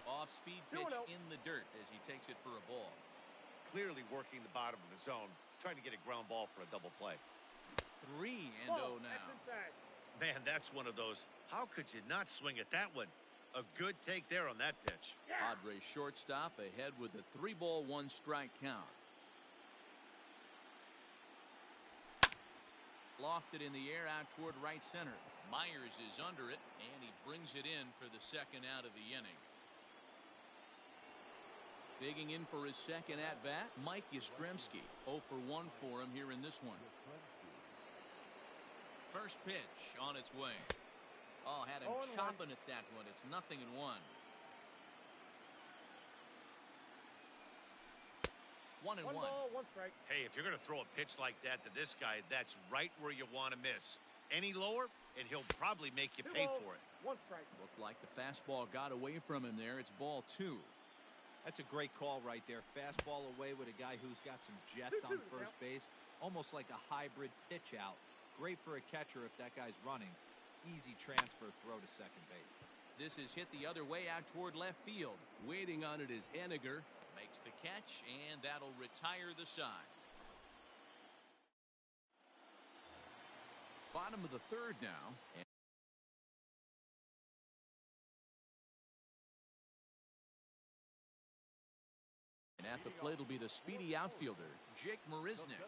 Off-speed pitch in the dirt as he takes it for a ball. Clearly working the bottom of the zone, trying to get a ground ball for a double play. 3-0 now. Man, that's one of those. How could you not swing at that one? A good take there on that pitch. Padres shortstop ahead with a 3-ball, 1-strike count. Lofted in the air out toward right center. Myers is under it, and he brings it in for the second out of the inning. Digging in for his second at-bat, Mike Yastrzemski. 0 for 1 for him here in this one. First pitch on its way. Oh, had him chopping at that one. It's 0-1. 1-1. One ball, one strike. Hey, if you're going to throw a pitch like that to this guy, that's right where you want to miss. Any lower, and he'll probably make you pay for it. One strike. Looked like the fastball got away from him there. It's ball 2. That's a great call right there. Fastball away with a guy who's got some jets on first base. Almost like a hybrid pitch out. Great for a catcher if that guy's running. Easy transfer throw to second base. This is hit the other way out toward left field. Waiting on it is Henniger. Makes the catch, and that'll retire the side. Bottom of the third now. And at the plate will be the speedy outfielder, Jake Marisnick.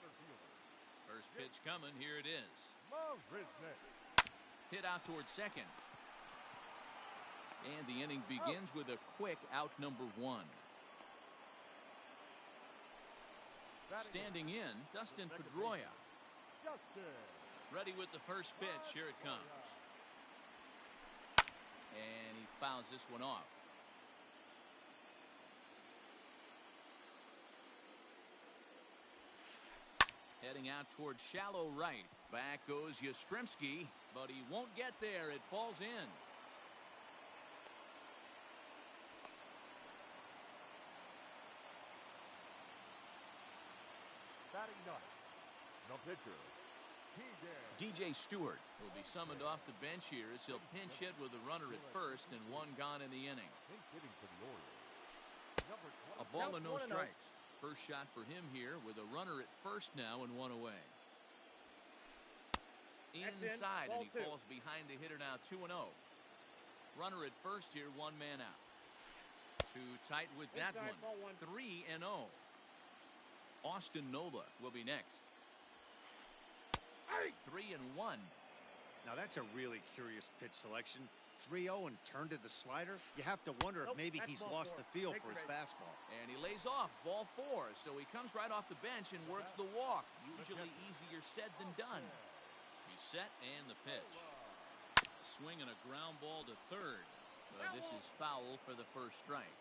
First pitch coming. Here it is. Hit out towards second. And the inning begins with a quick out number 1. Standing in, Dustin Pedroia. Ready with the first pitch. Here it comes. And he fouls this one off. Heading out towards shallow right. Back goes Yastrzemski, but he won't get there. It falls in. Batting ninth, the pitcher, DJ Stewart will be summoned off the bench here as he'll pinch hit with a runner at first and 1 gone in the inning. hitting for the Orioles. A ball and no strikes. First shot for him here with a runner at first now and 1 away. Inside, and he falls behind the hitter now 2-0. Runner at first here, 1 man out. Too tight with that one. 3-0. Austin Nola will be next. 3-1. Now that's a really curious pitch selection. 3-0 and turned to the slider. You have to wonder if maybe he's lost the feel for his fastball. And he lays off, ball 4. So he comes right off the bench and works the walk. Usually easier said than done. He's set and the pitch. Swing and a ground ball to third. This is foul for the first strike.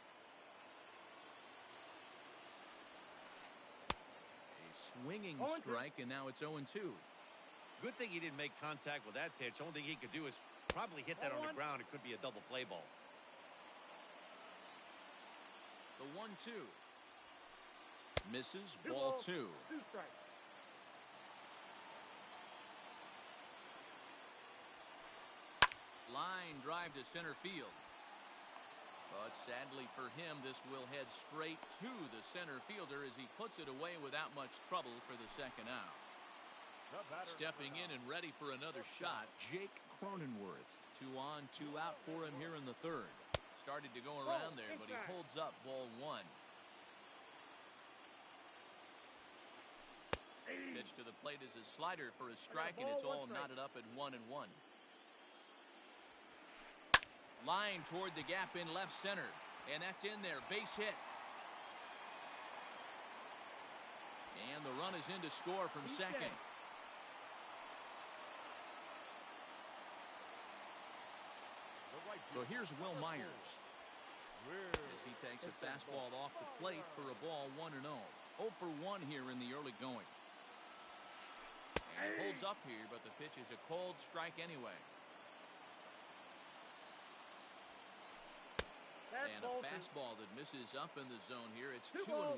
Swinging strike, and now it's 0-2. Good thing he didn't make contact with that pitch. Only thing he could do is probably hit that on the ground. It could be a double play ball. The 1-2. Misses, ball 2. 2 strikes. Line drive to center field. But sadly for him, this will head straight to the center fielder as he puts it away without much trouble for the second out. Stepping in and ready for another shot, Jake Cronenworth. 2 on, 2 out for him here in the third. Started to go around there, but he holds up ball 1. Pitch to the plate is a slider for a strike, and it's all knotted up at 1-1. Line toward the gap in left center. And that's in there. Base hit. And the run is in to score from second. So here's Will Myers. As he takes a fastball off the plate for a ball 1-0. 0 for 1 here in the early going. And he holds up here, but the pitch is a cold strike anyway. And a fastball that misses up in the zone here. It's 2-1.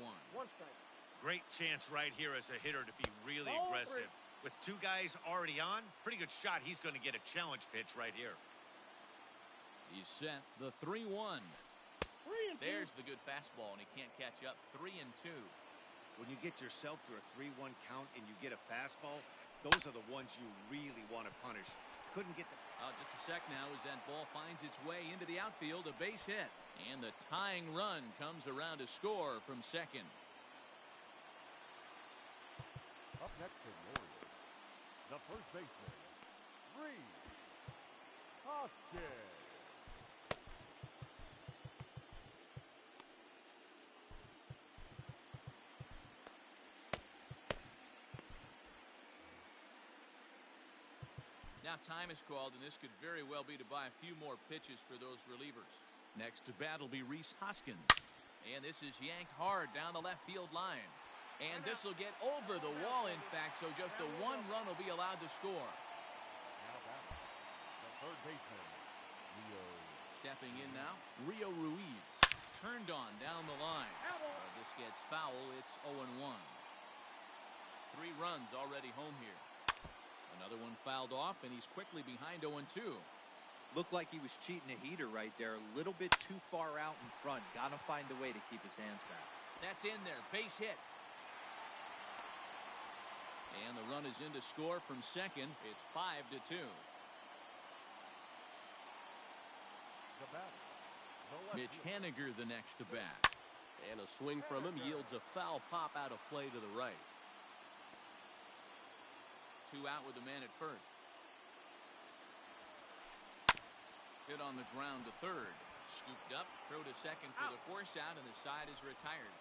Great chance right here as a hitter to be really aggressive. With 2 guys already on, pretty good shot. He's going to get a challenge pitch right here. He's set. The 3-1. There's the good fastball, and he can't catch up. 3-2. When you get yourself to a 3-1 count and you get a fastball, those are the ones you really want to punish. Couldn't get the... Just a sec now as that ball finds its way into the outfield. A base hit. And the tying run comes around to score from second. Up next for the Orioles, the first baseman, Reese Hoskins. Now time is called, and this could very well be to buy a few more pitches for those relievers. Next to bat will be Reese Hoskins. And this is yanked hard down the left field line. And this will get over the wall, in fact, so just the one run will be allowed to score. Now back. The third baseman, Rio. Stepping in now, Rio Ruiz. Turned on down the line. This gets foul. It's 0-1. 3 runs already home here. Another one fouled off, and he's quickly behind 0-2. Looked like he was cheating a heater right there. A little bit too far out in front. Got to find a way to keep his hands back. That's in there. Base hit. And the run is in to score from second. It's 5-2. The batter, the left Mitch fielder. Haniger the next to bat. And a swing from him yields a foul pop out of play to the right. 2 out with the man at first. Hit on the ground to third. Scooped up, throw to second for the force out, and the side is retired.